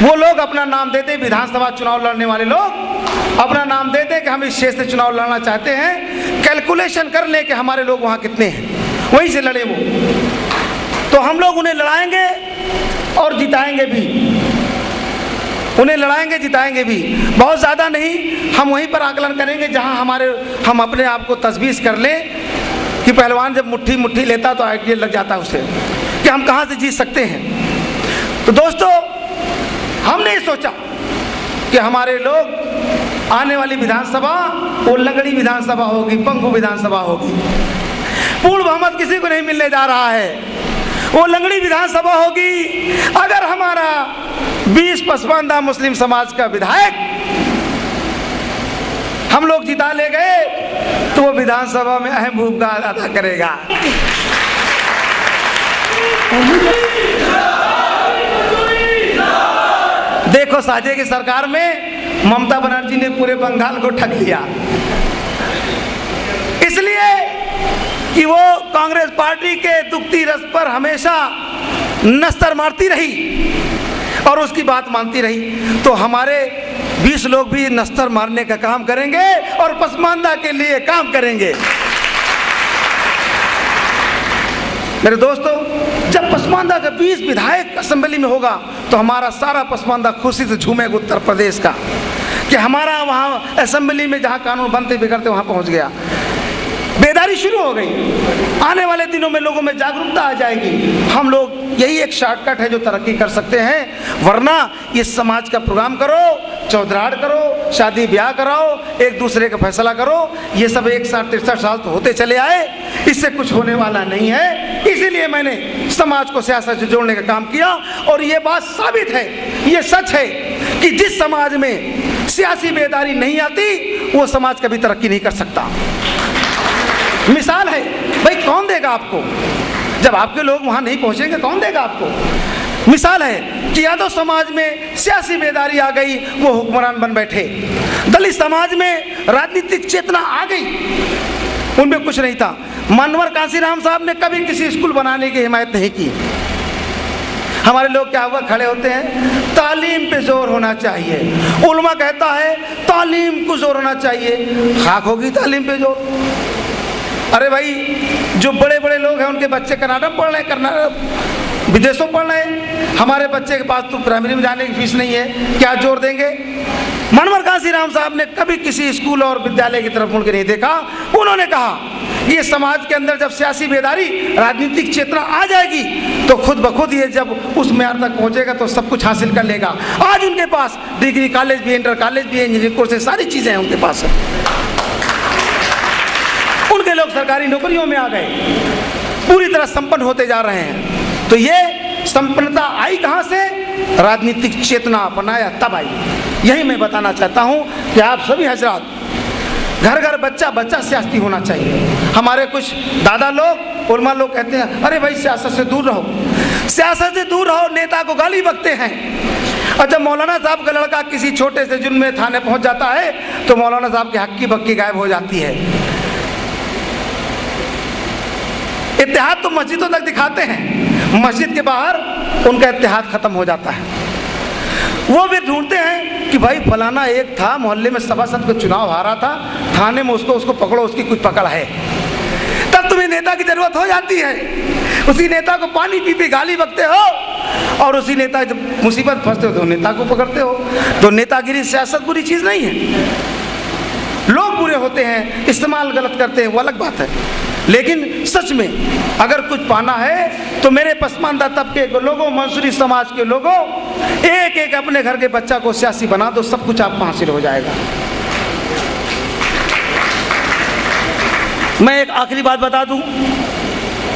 वो लोग अपना नाम देते, विधानसभा चुनाव लड़ने वाले लोग अपना नाम देते कि हम इस क्षेत्र से चुनाव लड़ना चाहते हैं, कैलकुलेशन कर ले कि हमारे लोग वहाँ कितने हैं, वहीं से लड़े वो। तो हम लोग उन्हें लड़ाएंगे और जिताएंगे भी, उन्हें लड़ाएंगे जिताएंगे भी। बहुत ज़्यादा नहीं, हम वहीं पर आकलन करेंगे जहां हम अपने आप को तजवीज़ कर लें कि पहलवान जब मुट्ठी मुट्ठी लेता तो आइडिया लग जाता है उसे कि हम कहां से जीत सकते हैं। तो दोस्तों, हमने सोचा कि हमारे लोग आने वाली विधानसभा वो लंगड़ी विधानसभा होगी, पंगु विधानसभा होगी, पूर्ण बहुमत किसी को नहीं मिलने जा रहा है, वो लंगड़ी विधानसभा होगी। अगर हमारा 20 पसमानदा मुस्लिम समाज का विधायक हम लोग जिता ले गए तो वो विधानसभा में अहम भूमिका अदा करेगा। देखो, साझे की सरकार में ममता बनर्जी ने पूरे बंगाल को ठग लिया, इसलिए कि वो कांग्रेस पार्टी के दुखती रस पर हमेशा नस्तर मारती रही और उसकी बात मानती रही। तो हमारे 20 लोग भी नस्तर मारने का काम करेंगे और पसमानदा के लिए काम करेंगे। मेरे दोस्तों, जब पसमानदा का 20 विधायक असेंबली में होगा तो हमारा सारा पसमानदा खुशी से झूमेगा उत्तर प्रदेश का कि हमारा वहाँ असेंबली में जहाँ कानून बनते बिगड़ते वहाँ पहुँच गया। बेदारी शुरू हो गई, आने वाले दिनों में लोगों में जागरूकता आ जाएगी। हम लोग, यही एक शॉर्टकट है जो तरक्की कर सकते हैं, वरना ये समाज का प्रोग्राम करो, चौधराड़ करो, शादी ब्याह कराओ, एक दूसरे का फैसला करो, ये सब 163 साल तो होते चले आए, इससे कुछ होने वाला नहीं है। इसीलिए मैंने समाज को सियासत से जोड़ने का काम किया और ये बात साबित है, ये सच है कि जिस समाज में सियासी बेदारी नहीं आती वो समाज कभी तरक्की नहीं कर सकता। मिसाल है भाई, कौन देगा आपको जब आपके लोग वहां नहीं पहुंचेंगे, कौन देगा आपको। मिसाल है कि यादव समाज में सियासी बेदारी आ गई, वो हुक्मरान बन बैठे। दलित समाज में राजनीतिक चेतना आ गई, उनमें कुछ नहीं था। मनवर कांसीराम साहब ने कभी किसी स्कूल बनाने की हिमायत नहीं की। हमारे लोग क्या हुआ, खड़े होते हैं, तालीम पे जोर होना चाहिए। उलमा कहता है तालीम को जोर होना चाहिए, खाक होगी तालीम पे जोर। अरे भाई, जो बड़े बड़े लोग हैं उनके बच्चे कनाडा पढ़ रहे हैं, विदेशों पढ़ रहे हैं, हमारे बच्चे के पास तो प्राइमरी में जाने की फीस नहीं है, क्या जोर देंगे। मनवर कांसीराम साहब ने कभी किसी स्कूल और विद्यालय की तरफ मुड़ के नहीं देखा। उन्होंने कहा ये समाज के अंदर जब सियासी बेदारी, राजनीतिक चेतना आ जाएगी तो खुद ब खुद ये जब उस म्यार तक पहुंचेगा तो सब कुछ हासिल कर लेगा। आज उनके पास डिग्री कॉलेज भी, इंटर कॉलेज भी, इंजीनियरिंग कोर्सेज, सारी चीज़ें हैं उनके पास। उनके लोग सरकारी नौकरियों में आ गए, पूरी तरह संपन्न होते जा रहे हैं। तो ये संपन्नता आई कहाँ से? राजनीतिक चेतना अपनाया तब आई। यही मैं बताना चाहता हूँ कि आप सभी हजरात, घर घर बच्चा बच्चा सियासी होना चाहिए। हमारे कुछ दादा लोग, उलमा लोग कहते हैं अरे भाई सियासत से दूर रहो, सियासत से दूर रहो, नेता को गाली बकते हैं। और जब मौलाना साहब का लड़का किसी छोटे से जुर्म में थाने पहुंच जाता है तो मौलाना साहब की हक्की बक्की गायब हो जाती है। इत्तेहाद तो मस्जिदों तक दिखाते हैं, मस्जिद के बाहर उनका इत्तेहाद खत्म हो जाता है। वो भी ढूंढते हैं कि भाई फलाना एक था मोहल्ले में सभासद को चुनाव हारा था, थाने में उसको पकड़ो, उसकी कुछ पकड़ है। तब तुम्हें नेता की जरूरत हो जाती है। उसी नेता को पानी पी पी गाली बकते हो और उसी नेता जब मुसीबत फंसते हो तो नेता को पकड़ते हो। तो नेतागिरी सियासत बुरी चीज नहीं है। लोग बुरे होते हैं, इस्तेमाल गलत करते हैं, वो अलग बात है। लेकिन सच में अगर कुछ पाना है तो मेरे पसमानदा तबके के लोगों, मंसूरी समाज के लोगों, एक एक अपने घर के बच्चा को सियासी बना दो, सब कुछ आपको हासिल हो जाएगा। मैं एक आखिरी बात बता दूं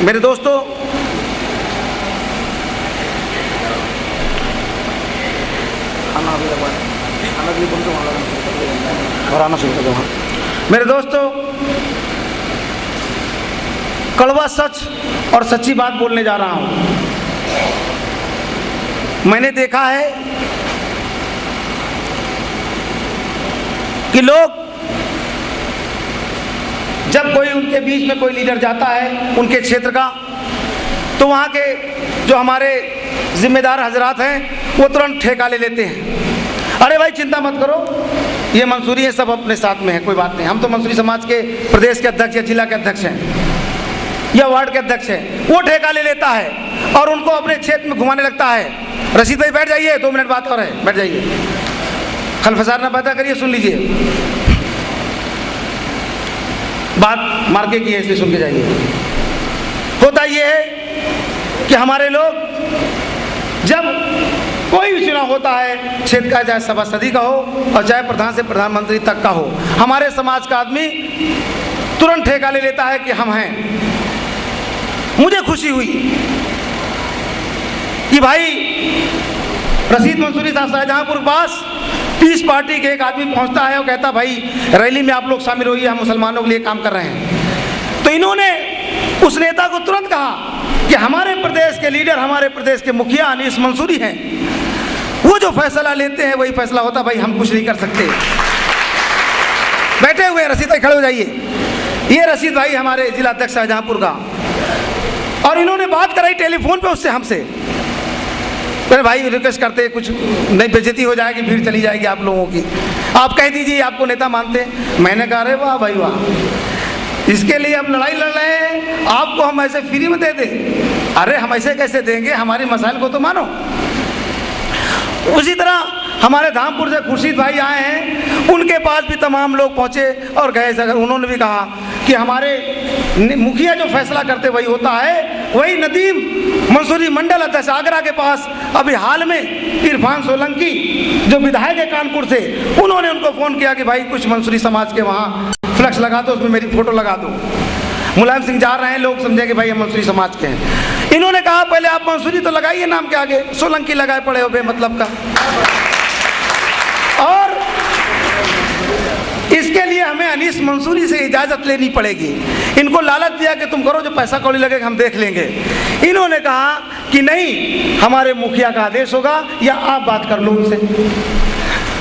मेरे दोस्तों, मेरे दोस्तों, कड़वा सच और सच्ची बात बोलने जा रहा हूं। मैंने देखा है कि लोग जब कोई उनके बीच में कोई लीडर जाता है उनके क्षेत्र का, तो वहाँ के जो हमारे जिम्मेदार हजरात हैं वो तुरंत ठेका ले लेते हैं। अरे भाई चिंता मत करो, ये मंसूरी है, सब अपने साथ में है, कोई बात नहीं। हम तो मंसूरी समाज के प्रदेश के अध्यक्ष या जिला के अध्यक्ष हैं या वार्ड के अध्यक्ष हैं। वो ठेका ले लेता है और उनको अपने क्षेत्र में घुमाने लगता है। रशीद भाई बैठ जाइए, 2 मिनट बात और है, बैठ जाइए, खलफसार ना पैदा करिए, सुन लीजिए, बात मार्के की है इसलिए सुन के जाइए। होता ये है कि हमारे लोग जब कोई भी चुनाव होता है, क्षेत्र का चाहे सभासदी का हो और चाहे प्रधान से प्रधानमंत्री तक का हो, हमारे समाज का आदमी तुरंत ठेका ले लेता है कि हम हैं। मुझे खुशी हुई कि भाई रशीद मंसूरी साहब शाहजहांपुर के पास पीस पार्टी के एक आदमी पहुंचता है और कहता भाई रैली में आप लोग शामिल होइए, हम मुसलमानों के लिए काम कर रहे हैं। तो इन्होंने उस नेता को तुरंत कहा कि हमारे प्रदेश के लीडर, हमारे प्रदेश के मुखिया अनीस मंसूरी हैं, वो जो फैसला लेते हैं वही फैसला होता, भाई हम कुछ नहीं कर सकते। बैठे हुए रशीद भाई, खड़े हो जाइए। ये रशीद भाई हमारे जिला अध्यक्ष शाहजहांपुर का, और इन्होंने बात कराई टेलीफोन पे उससे, हमसे। अरे भाई रिक्वेस्ट करते, कुछ नहीं बेइज्जती हो जाएगी, भीड़ चली जाएगी आप लोगों की, आप कह दीजिए आपको नेता मानते हैं। मैंने कहा अरे वाह भाई वाह, इसके लिए आप लड़ाई लड़ रहे हैं, आपको हम ऐसे फ्री में दे दें? अरे हम ऐसे कैसे देंगे, हमारी मसाइल को तो मानो। उसी तरह हमारे धामपुर से खुर्शीद भाई आए हैं, उनके पास भी तमाम लोग पहुंचे और गए। उन्होंने भी कहा कि हमारे मुखिया जो फैसला करते वही होता है। वही नदीम मंसूरी मंडल अध्यक्ष आगरा के पास अभी हाल में इरफान सोलंकी जो विधायक है कानपुर से, उन्होंने उनको फ़ोन किया कि भाई कुछ मंसूरी समाज के वहाँ फ्लैक्स लगा दो, उसमें मेरी फ़ोटो लगा दो। मुलायम सिंह जा रहे हैं, लोग समझे कि भाई हम मंसूरी समाज के हैं। इन्होंने कहा पहले आप मंसूरी तो लगाइए नाम के आगे, सोलंकी लगाए पड़े हो बेमतलब का। और इसके लिए हमें अनीस मंसूरी से इजाज़त लेनी पड़ेगी। इनको लालच दिया कि तुम करो, जो पैसा कौड़ी लगेगा हम देख लेंगे। इन्होंने कहा कि नहीं, हमारे मुखिया का आदेश होगा या आप बात कर लो उनसे।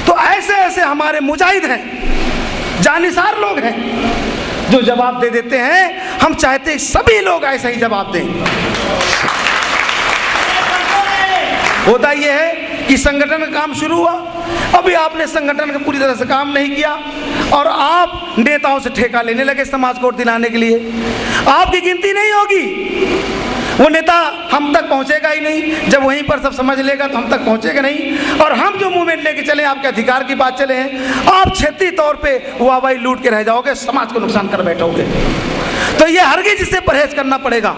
तो ऐसे ऐसे हमारे मुजाहिद हैं, जानिसार लोग हैं जो जवाब दे देते हैं। हम चाहते हैं सभी लोग ऐसा ही जवाब दें। होता यह है कि संगठन का काम शुरू हुआ, अभी आपने संगठन का पूरी तरह से काम नहीं किया और आप नेताओं से ठेका लेने लगे समाज को वोट दिलाने के लिए। आपकी गिनती नहीं होगी, वो नेता हम तक पहुंचेगा ही नहीं। जब वहीं पर सब समझ लेगा तो हम तक पहुंचेगा नहीं। और हम जो मूवमेंट लेके चले, आपके अधिकार की बात चले हैं, आप क्षेत्रीय तौर पे वाहवाही लूट के रह जाओगे, समाज को नुकसान कर बैठोगे। तो ये हरगिज़ इससे परहेज करना पड़ेगा।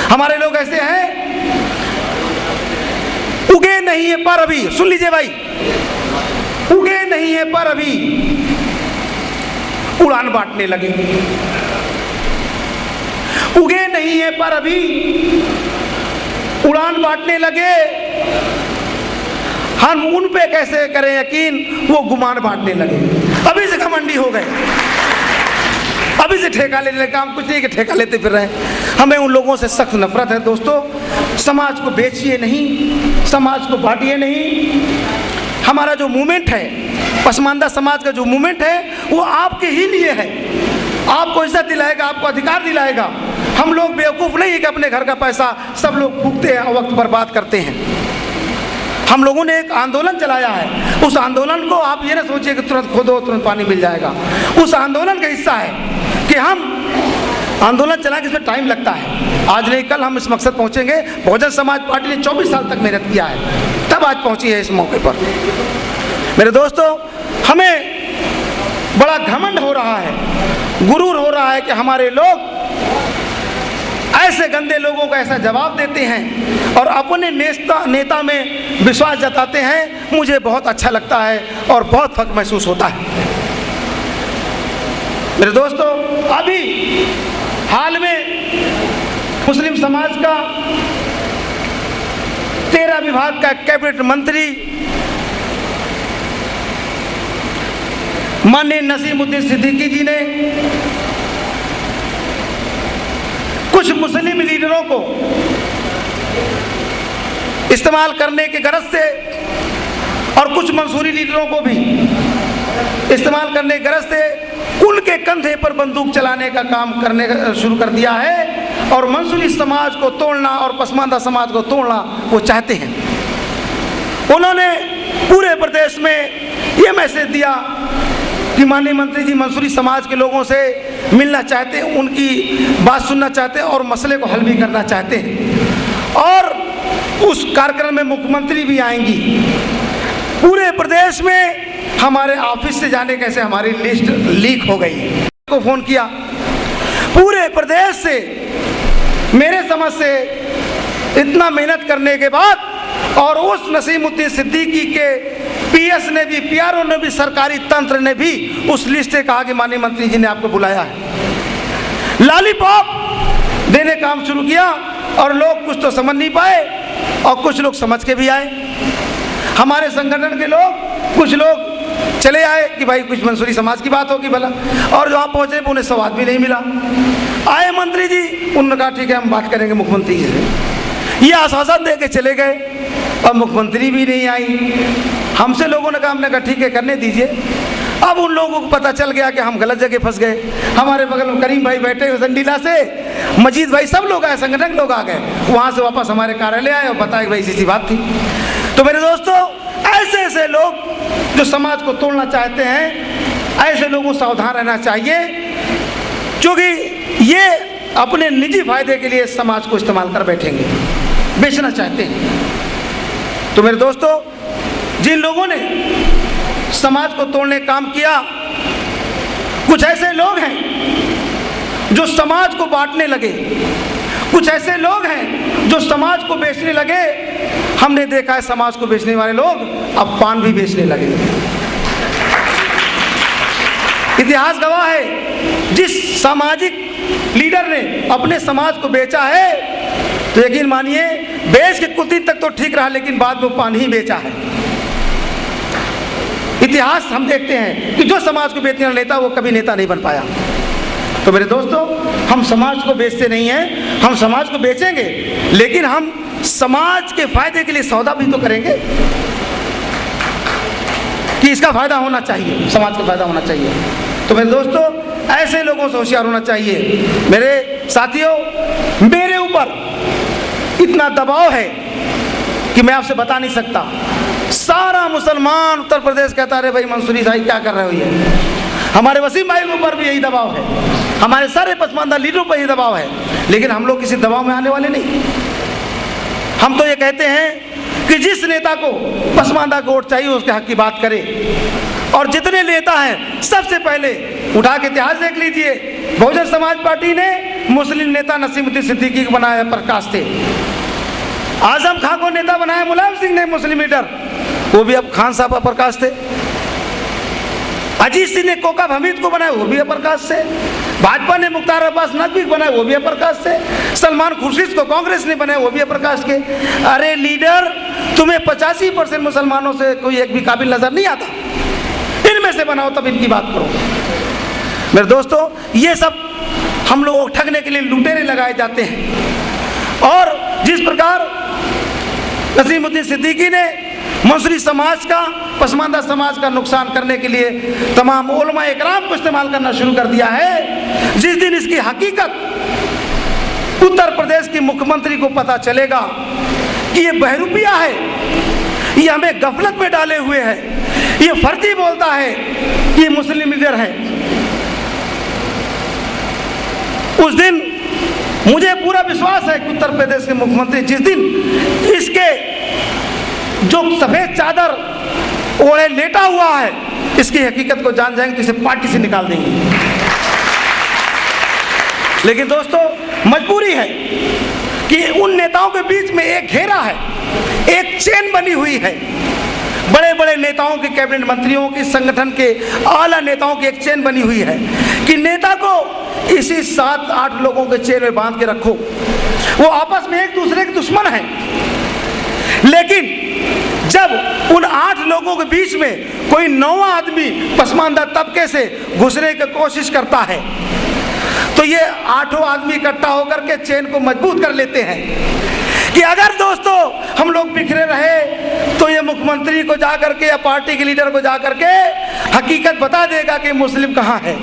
हमारे लोग ऐसे हैं, उगे नहीं है पर अभी, सुन लीजिए भाई, उगे नहीं है पर अभी उड़ान बांटने लगे। उगे नहीं है पर अभी उड़ान बांटने लगे। हम उन पे कैसे करें यकीन, वो गुमान बांटने लगे। अभी से घमंडी हो गए, अभी से ठेका लेने का काम कुछ नहीं कि ठेका लेते फिर रहे हैं। हमें उन लोगों से सख्त नफरत है दोस्तों। समाज को बेचिए नहीं, समाज को बांटिए नहीं। हमारा जो मूवमेंट है, पसमानदा समाज का जो मूवमेंट है, वो आपके ही लिए है। आपको इज्जत दिलाएगा, आपको अधिकार दिलाएगा। हम लोग बेवकूफ़ नहीं है कि अपने घर का पैसा सब लोग फूकते हैं और वक्त बर्बाद करते हैं। हम लोगों ने एक आंदोलन चलाया है। उस आंदोलन को आप ये ना सोचिए कि तुरंत खोदो तुरंत पानी मिल जाएगा। उस आंदोलन का हिस्सा है कि हम आंदोलन चलाएं, इसमें टाइम लगता है। आज नहीं कल हम इस मकसद पहुंचेंगे। बहुजन समाज पार्टी ने 24 साल तक मेहनत किया है, तब आज पहुंची है इस मौके पर। मेरे दोस्तों, हमें बड़ा घमंड हो रहा है, गुरूर हो रहा है कि हमारे लोग ऐसे गंदे लोगों को ऐसा जवाब देते हैं और अपने नेता में विश्वास जताते हैं। मुझे बहुत अच्छा लगता है और बहुत फख्र महसूस होता है। मेरे दोस्तों, अभी हाल में मुस्लिम समाज का 13 विभाग का कैबिनेट मंत्री माननीय नसीमुद्दीन सिद्दीकी जी ने कुछ मुस्लिम लीडरों को इस्तेमाल करने के गरज से और कुछ मंसूरी लीडरों को भी इस्तेमाल करने के गरज से उनके कंधे पर बंदूक चलाने का काम करने शुरू कर दिया है और मंसूरी समाज को तोड़ना और पसमानदा समाज को तोड़ना वो चाहते हैं। उन्होंने पूरे प्रदेश में ये मैसेज दिया कि माननीय मंत्री जी मंसूरी समाज के लोगों से मिलना चाहते हैं, उनकी बात सुनना चाहते हैं और मसले को हल भी करना चाहते हैं। और उस कार्यक्रम में मुख्यमंत्री भी आएंगी। पूरे प्रदेश में हमारे ऑफिस से जाने कैसे हमारी लिस्ट लीक हो गई को फ़ोन किया। पूरे प्रदेश से मेरे समझ से इतना मेहनत करने के बाद और उस नसीमुद्दीन सिद्दीकी के पीएस ने भी, पीआरओ ने भी, सरकारी तंत्र ने भी उस लिस्ट से कहा कि माननीय मंत्री जी ने आपको बुलाया है। लॉलीपॉप देने काम शुरू किया और लोग कुछ तो समझ नहीं पाए और कुछ लोग समझ के भी आए। हमारे संगठन के लोग, कुछ लोग चले आए कि भाई कुछ मंसूरी समाज की बात होगी भला, और जहाँ पहुँचे उन्हें स्वाद भी नहीं मिला। आए मंत्री जी, उन्होंने कहा ठीक है हम बात करेंगे मुख्यमंत्री जी से। ये आश्वासन दे के चले गए और मुख्यमंत्री भी नहीं आई। हमसे लोगों ने कहा, हमने कहा ठीक है करने दीजिए। अब उन लोगों को पता चल गया कि हम गलत जगह फंस गए। हमारे बगल में करीम भाई बैठे हुए संडीला से, मजीद भाई, सब लोग आए, संगठन के लोग आ गए। वहाँ से वापस हमारे कार्यालय आए और बताया कि भाई ऐसी बात थी। तो मेरे दोस्तों, ऐसे ऐसे लोग जो समाज को तोड़ना चाहते हैं, ऐसे लोगों को सावधान रहना चाहिए, क्योंकि ये अपने निजी फायदे के लिए समाज को इस्तेमाल कर बैठेंगे, बेचना चाहते हैं। तो मेरे दोस्तों, जिन लोगों ने समाज को तोड़ने का काम किया, कुछ ऐसे लोग हैं जो समाज को बांटने लगे, कुछ ऐसे लोग हैं जो समाज को बेचने लगे। हमने देखा है समाज को बेचने वाले लोग अब पान भी बेचने लगे। इतिहास गवाह है, जिस सामाजिक लीडर ने अपने समाज को बेचा है तो यकीन मानिए बेच के कुछ दिन तक तो ठीक रहा, लेकिन बाद में पान ही बेचा है। इतिहास हम देखते हैं कि जो समाज को बेचने वाला नेता वो कभी नेता नहीं बन पाया। तो मेरे दोस्तों, हम समाज को बेचते नहीं हैं, हम समाज को बेचेंगे, लेकिन हम समाज के फायदे के लिए सौदा भी तो करेंगे कि इसका फायदा होना चाहिए, समाज का फायदा होना चाहिए। तो मेरे दोस्तों, ऐसे लोगों से होशियार होना चाहिए। मेरे साथियों, मेरे ऊपर इतना दबाव है कि मैं आपसे बता नहीं सकता। सारा मुसलमान उत्तर प्रदेश कहता है भाई मंसूरी साहब क्या कर रहे हो ये। हमारे वसीम भाई के ऊपर भी यही दबाव है, हमारे सारे पसमानदा लीडरों पर यही दबाव है, लेकिन हम लोग किसी दबाव में आने वाले नहीं। हम तो ये कहते हैं कि जिस नेता को पसमानदा को वोट चाहिए उसके हक की बात करे। और जितने नेता हैं सबसे पहले उठा के इतिहास देख लीजिए। बहुजन समाज पार्टी ने मुस्लिम नेता नसीमुद्दीन सिद्दीकी को बनाया प्रकाश थे। आजम खां को नेता बनाया मुलायम सिंह ने, मुस्लिम लीडर, वो भी अब खान साहब प्रकाश थे। अजीत सिंह ने कोका हमीद को बनाया, वो भी प्रकाश से। भाजपा ने मुख्तार अब्बास नकवी को बनाया, वो भी प्रकाश से। सलमान खुर्शीद को कांग्रेस ने बनाया, वो भी प्रकाश के। अरे लीडर, तुम्हें 85% मुसलमानों से कोई एक भी काबिल नजर नहीं आता, इनमें से बनाओ तब इनकी बात करो। मेरे दोस्तों, ये सब हम लोगों को ठगने के लिए लुटेरे लगाए जाते हैं। और जिस प्रकार नसीमुद्दीन सिद्दीकी ने मंसूरी समाज का, पसमानदा समाज का नुकसान करने के लिए तमाम उलमा इकराम को इस्तेमाल करना शुरू कर दिया है, जिस दिन इसकी हकीकत उत्तर प्रदेश की मुख्यमंत्री को पता चलेगा कि ये बहरूपिया है, ये हमें गफलत में डाले हुए है, ये फर्जी बोलता है कि ये मुस्लिम लीडर है, उस दिन मुझे पूरा विश्वास है कि उत्तर प्रदेश के मुख्यमंत्री जिस दिन इसके जो सफेद चादर ओढ़े लेटा हुआ है इसकी हकीकत को जान जाएंगे तो इसे पार्टी से निकाल देंगे। लेकिन दोस्तों मजबूरी है कि उन नेताओं के बीच में एक घेरा है, एक चेन बनी हुई है, बड़े बड़े नेताओं के, कैबिनेट मंत्रियों के, संगठन के आला नेताओं की एक चेन बनी हुई है कि नेता को इसी 7-8 लोगों के चेन में बांध के रखो। वो आपस में एक दूसरे के दुश्मन हैं, लेकिन जब उन 8 लोगों के बीच में कोई 9वां आदमी पसमानदा तबके से घुसने की कोशिश करता है तो ये 8 आदमी इकट्ठा होकर के चेन को मजबूत कर लेते हैं कि अगर दोस्तों हम लोग बिखरे रहे तो ये मुख्यमंत्री को जा करके या पार्टी के लीडर को जा करके हकीकत बता देगा कि मुस्लिम कहाँ है।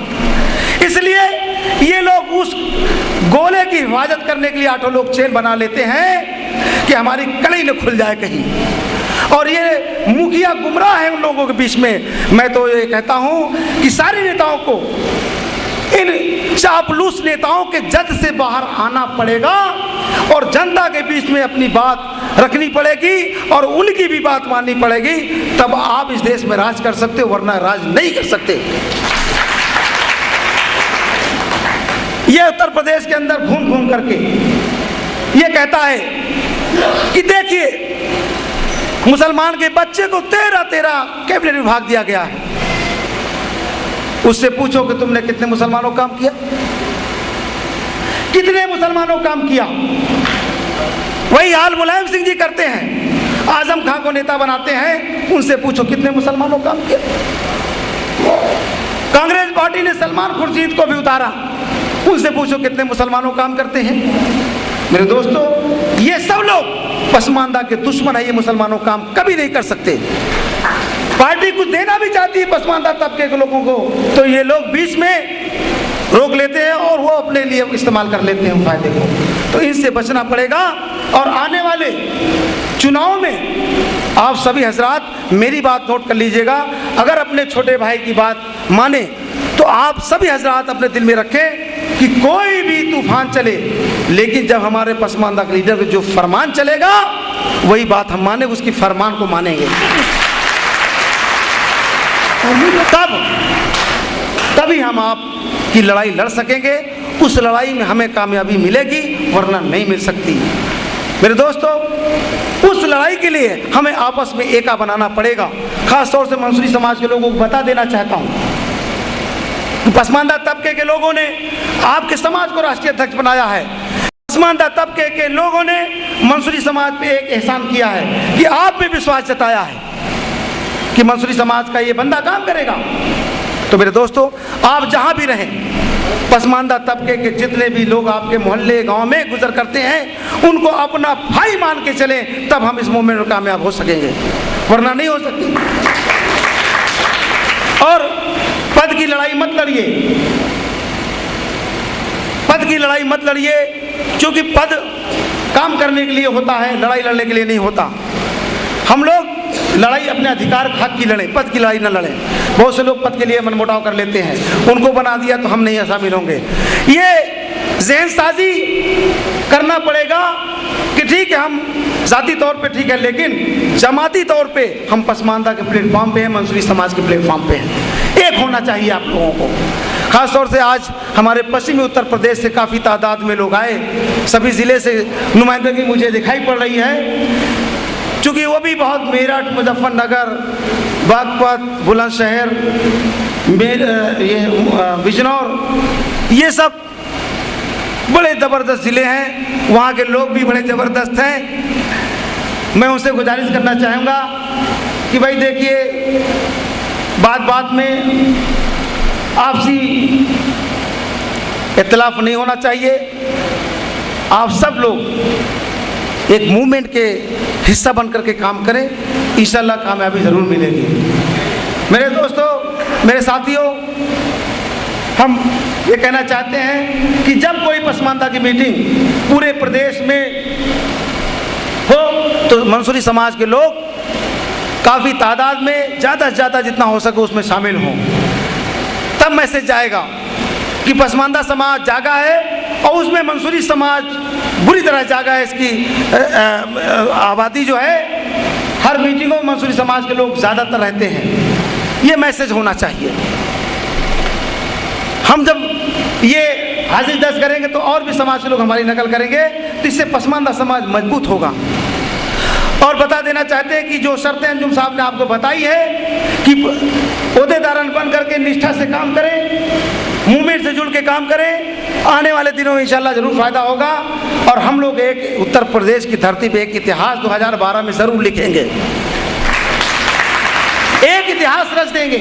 इसलिए ये लोग उस गोले की हिफाजत करने के लिए 8 लोग चेन बना लेते हैं कि हमारी कड़ी न खुल जाए कहीं। और ये मुखिया गुमराह है उन लोगों के बीच में। मैं तो ये कहता हूँ कि सारे नेताओं को, इन चापलूस नेताओं के जद से बाहर आना पड़ेगा और जनता के बीच में अपनी बात रखनी पड़ेगी और उनकी भी बात माननी पड़ेगी, तब आप इस देश में राज कर सकते हो, वरना राज नहीं कर सकते। ये उत्तर प्रदेश के अंदर घूम घूम करके ये कहता है कि देखिए मुसलमान के बच्चे को 13 कैबिनेट विभाग दिया गया है। उससे पूछो कि तुमने कितने मुसलमानों का काम किया, कितने मुसलमानों का काम किया। वही हाल मुलायम सिंह जी करते हैं, आजम खां को नेता बनाते हैं, उनसे पूछो कितने मुसलमानों का काम किया। कांग्रेस पार्टी ने सलमान खुर्शीद को भी उतारा, उनसे पूछो कितने मुसलमानों काम करते हैं। मेरे दोस्तों, ये सब लोग पसमानदा के दुश्मन है, ये मुसलमानों काम कभी नहीं कर सकते। पार्टी कुछ देना भी चाहती है पसमानदा तबके के लोगों को तो ये लोग बीच में रोक लेते हैं और वो अपने लिए इस्तेमाल कर लेते हैं फायदे को। तो इनसे बचना पड़ेगा। और आने वाले चुनाव में आप सभी हजरात मेरी बात नोट कर लीजिएगा, अगर अपने छोटे भाई की बात माने तो आप सभी हजरात अपने दिल में रखें कि कोई भी तूफान चले, लेकिन जब हमारे पसमानदा के लीडर जो फरमान चलेगा वही बात हम माने, उसकी फरमान को मानेंगे, तभी हम आपकी लड़ाई लड़ सकेंगे। उस लड़ाई में हमें कामयाबी मिलेगी, वरना नहीं मिल सकती। मेरे दोस्तों, उस लड़ाई के लिए हमें आपस में एका बनाना पड़ेगा। खास तौर से मंसूरी समाज के लोगों को बता देना चाहता हूँ, पसमानदा तबके के लोगों ने आपके समाज को राष्ट्रीय अध्यक्ष बनाया है। पसमानदा तबके के लोगों ने मंसूरी समाज पे एक एहसान किया है कि आप पे विश्वास जताया है कि मंसूरी समाज का ये बंदा काम करेगा। तो मेरे दोस्तों, आप जहां भी रहें, पसमानदा तबके के जितने भी लोग आपके मोहल्ले गांव में गुजर करते हैं उनको अपना भाई मान के चलें, तब हम इस मूवमेंट में कामयाब हो सकेंगे, वरना नहीं हो सकती। और पद की लड़ाई मत लड़िए, पद की लड़ाई मत लड़िए, क्योंकि पद काम करने के लिए होता है, लड़ाई लड़ने के लिए नहीं होता। हम लोग लड़ाई अपने अधिकार हक की लड़ें, पद की लड़ाई न लड़ें। बहुत से लोग पद के लिए मनमुटाव कर लेते हैं, उनको बना दिया तो हम नहीं शामिल होंगे। ये ज़हन साजी करना पड़ेगा कि ठीक है हम ज़ाती तौर पे ठीक है, लेकिन जमाती तौर पे हम पसमानदा के प्लेटफॉर्म पे हैं, मंसूरी समाज के प्लेटफॉर्म पे हैं। एक होना चाहिए आप लोगों को। खास तौर से आज हमारे पश्चिमी उत्तर प्रदेश से काफ़ी तादाद में लोग आए, सभी ज़िले से नुमाइंदगी मुझे दिखाई पड़ रही है, चूँकि वो भी बहुत मेरठ, मुजफ्फरनगर, बागपत, बुलंदशहर, बिजनौर, ये सब बड़े ज़बरदस्त ज़िले हैं, वहाँ के लोग भी बड़े ज़बरदस्त हैं। मैं उनसे गुजारिश करना चाहूँगा कि भाई देखिए, बात बात में आपसी इख्तिलाफ नहीं होना चाहिए। आप सब लोग एक मूवमेंट के हिस्सा बन करके काम करें, इंशाल्लाह कामयाबी ज़रूर मिलेगी। मेरे दोस्तों, मेरे साथियों, हम ये कहना चाहते हैं कि जब कोई पसमानदा की मीटिंग पूरे प्रदेश में हो तो मंसूरी समाज के लोग काफ़ी तादाद में ज़्यादा से ज़्यादा जितना हो सके उसमें शामिल हों। तब मैसेज जाएगा कि पसमानदा समाज जागा है और उसमें मंसूरी समाज बुरी तरह जागा है। इसकी आबादी जो है, हर मीटिंगों में मंसूरी समाज के लोग ज़्यादातर रहते हैं। ये मैसेज होना चाहिए। हम जब ये हाजिर दर्ज करेंगे तो और भी समाज के लोग हमारी नकल करेंगे, तो इससे पसमानदा समाज मजबूत होगा। और बता देना चाहते हैं कि जो शर्तें अंजुम साहब ने आपको बताई है कि ओहदेदारन बन करके निष्ठा से काम करें, मूवमेंट से जुड़ के काम करें, आने वाले दिनों में इंशाल्लाह ज़रूर फ़ायदा होगा। और हम लोग एक उत्तर प्रदेश की धरती पे एक इतिहास 2012 में ज़रूर लिखेंगे, एक इतिहास रच देंगे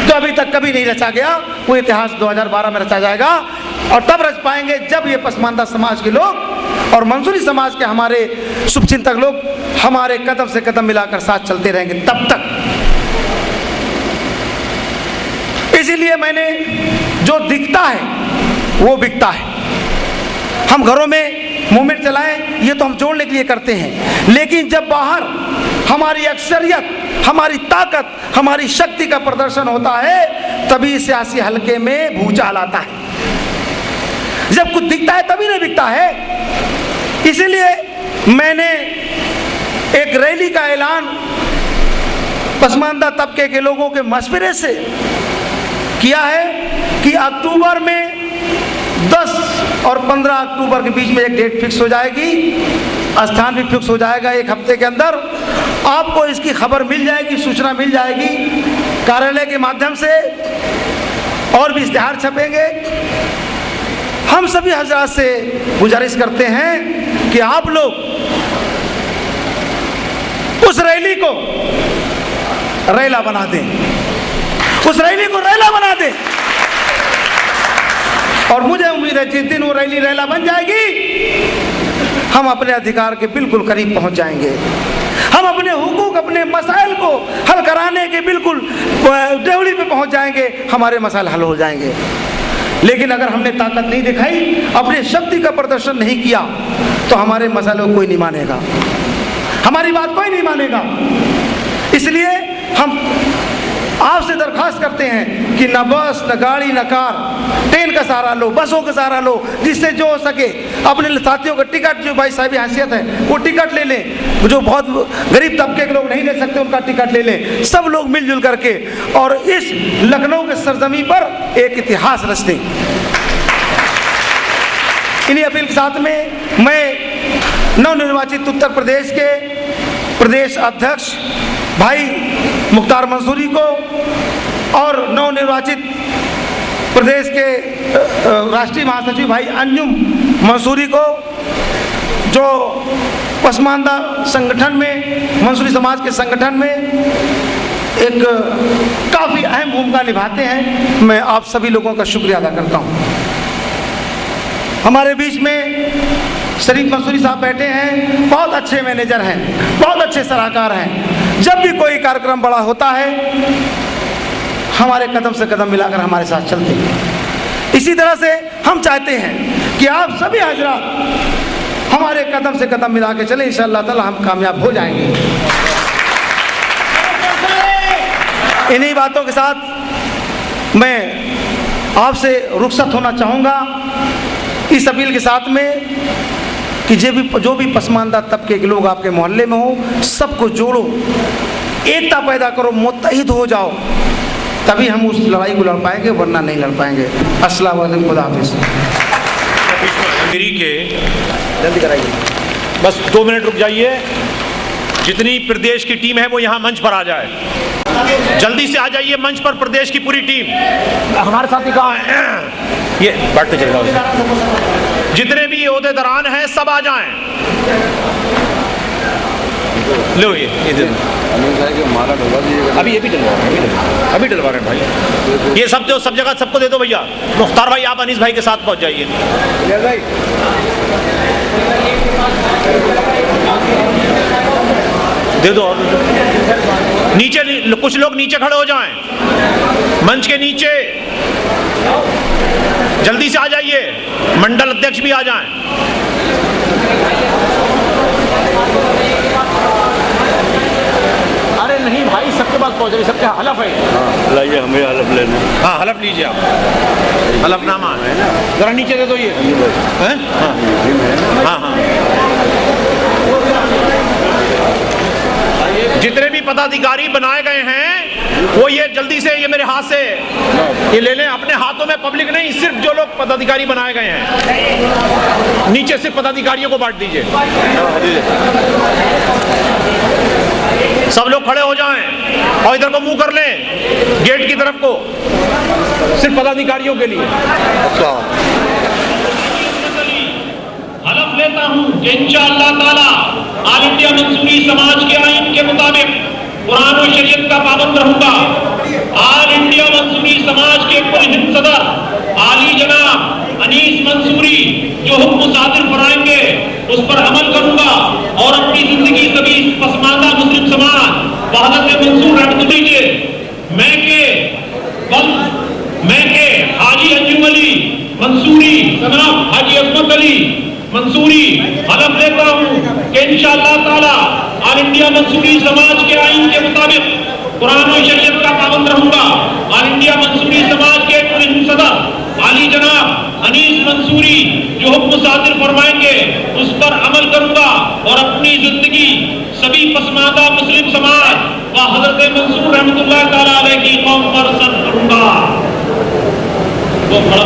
जो अभी तक कभी नहीं रचा गया। वो इतिहास 2012 में रचा जाएगा और तब रच पाएंगे जब ये पसमानदा समाज के लोग और मंसूरी समाज के हमारे शुभचिंतक लोग हमारे कदम से कदम मिलाकर साथ चलते रहेंगे तब तक। इसीलिए मैंने जो दिखता है वो बिकता है। हम घरों में मूवमेंट चलाएं, ये तो हम जोड़ने के लिए करते हैं, लेकिन जब बाहर हमारी अक्सरियत, हमारी ताकत, हमारी शक्ति का प्रदर्शन होता है तभी सियासी हलके में भूचाल आता है। जब कुछ दिखता है तभी नहीं बिकता है। इसीलिए मैंने एक रैली का ऐलान पसमानदा तबके के लोगों के मशवरे से किया है कि अक्टूबर में 10 और 15 अक्टूबर के बीच में एक डेट फिक्स हो जाएगी, स्थान भी फिक्स हो जाएगा। एक हफ्ते के अंदर आपको इसकी खबर मिल जाएगी, सूचना मिल जाएगी कार्यालय के माध्यम से, और भी इश्तिहार छपेंगे। हम सभी हजरात से गुजारिश करते हैं कि आप लोग उस रैली को रैला बना दें, उस रैली को रैला बना दें। और मुझे उम्मीद है जिस दिन वो रैली रैला बन जाएगी हम अपने अधिकार के बिल्कुल करीब पहुंच जाएंगे। हम अपने हुकूक, अपने मसाइल को हल कराने के बिल्कुल डेवली पे पहुंच जाएंगे, हमारे मसाइल हल हो जाएंगे। लेकिन अगर हमने ताकत नहीं दिखाई, अपनी शक्ति का प्रदर्शन नहीं किया, तो हमारे मसालों को कोई नहीं मानेगा, हमारी बात कोई नहीं मानेगा। इसलिए हम आपसे दरख्वास्त करते हैं कि न बस, न गाड़ी, न कार, ट्रेन का सहारा लो, बसों का सहारा लो, जिससे जो हो सके अपने साथियों का टिकट, जो भाई साहब हैसियत है वो टिकट ले लें, जो बहुत गरीब तबके के लोग नहीं ले सकते उनका टिकट ले लें, सब लोग मिलजुल करके और इस लखनऊ के सरजमी पर एक इतिहास रच दें। इन्हीं अपील के साथ में मैं नवनिर्वाचित उत्तर प्रदेश के प्रदेश अध्यक्ष भाई मुख्तार मंसूरी को और नवनिर्वाचित प्रदेश के राष्ट्रीय महासचिव भाई अंजुम मंसूरी को, जो पसमानदा संगठन में, मंसूरी समाज के संगठन में एक काफ़ी अहम भूमिका निभाते हैं, मैं आप सभी लोगों का शुक्रिया अदा करता हूँ। हमारे बीच में शरीफ मंसूरी साहब बैठे हैं, बहुत अच्छे मैनेजर हैं, बहुत अच्छे सलाहकार हैं। जब भी कोई कार्यक्रम बड़ा होता है हमारे कदम से कदम मिलाकर हमारे साथ चलते हैं। इसी तरह से हम चाहते हैं कि आप सभी हजरात हमारे कदम से कदम मिला के चले, इंशाअल्लाह ताला हम कामयाब हो जाएंगे। इन्हीं बातों के साथ मैं आपसे रुखसत होना चाहूँगा, इस अपील के साथ में कि जो भी पसमानदा तबके के लोग आपके मोहल्ले में हो, सबको जोड़ो, एकता पैदा करो, मुत्तहिद हो जाओ, तभी हम उस लड़ाई को लड़ पाएंगे, वरना नहीं लड़ पाएंगे। अस्सलाम वालेकुम, खुदा हाफिज़। के जल्दी कराइए, बस 2 मिनट रुक जाइए। जितनी प्रदेश की टीम है वो यहाँ मंच पर आ जाए, जल्दी से आ जाइए मंच पर, प्रदेश की पूरी टीम। हमारे साथी कहाँ हैं? ये बैठते चले जाओ। जितने भी ओहदेदारान हैं सब आ जाएं। लो ये दे दो। अभी ये भी डलवा रहे हैं, अभी डलवा रहे हैं भाई। ये सब दो, सब जगह सबको दे दो भैया। मुख्तार भाई आप अनीस भाई के साथ पहुंच जाइए। दे दो और नीचे कुछ लोग नीचे खड़े हो जाएं, मंच के नीचे जल्दी से आ जाइए। मंडल अध्यक्ष भी आ जाएं। अरे नहीं भाई, सबके पास पहुंच रही, सबके हलफ है। लाइए हमें हलफ लेना। हाँ हलफ लीजिए आप, हलफनामा है ना, जरा नीचे दे दो ये। हैं? हाँ हाँ। जितने भी पदाधिकारी बनाए गए हैं वो ये जल्दी से ये मेरे हाथ से ये ले लें अपने हाथों में। पब्लिक नहीं, सिर्फ जो लोग पदाधिकारी बनाए गए हैं नीचे सिर्फ पदाधिकारियों को बांट दीजिए। सब लोग खड़े हो जाएं और इधर को मुंह कर लें गेट की तरफ को, सिर्फ पदाधिकारियों के लिए। हलफ लेता हूं कि इंशाअल्लाह ताला ऑल इंडिया मंसूरी समाज के आईन के मुताबिक कुरान और शरीयत का पाबंद रहूंगा। ऑल इंडिया मंसूरी समाज के कुल हिंद सदर आली जनाब अनीस मंसूरी जो हुक्म सादिर फराएंगे उस पर अमल करूंगा और अपनी जिंदगी सभी पसमानदा मुस्लिम समाज वहदत मंसूर रख दीजिए। मैं के हाजी अंजुम अली मंसूरी जनाब हाजी अजमत अली मंसूरी हलफ लेता हूँ कि इंशाअल्लाह ताला ऑल इंडिया मंसूरी समाज के आईन के मुताबिक कुरान और शरीयत का पाबंद रहूंगा। ऑल इंडिया मंसूरी समाज के कुल सदर आली जनाब अनीस मंसूरी जो हुक्म सादिर फरमाएंगे उस पर अमल करूंगा और अपनी जिंदगी सभी पसमानदा मुस्लिम समाज व हजरत मंसूर रहमतुल्लाह ताला अलैहि की कौम पर सर्व करूंगा। वो बड़ा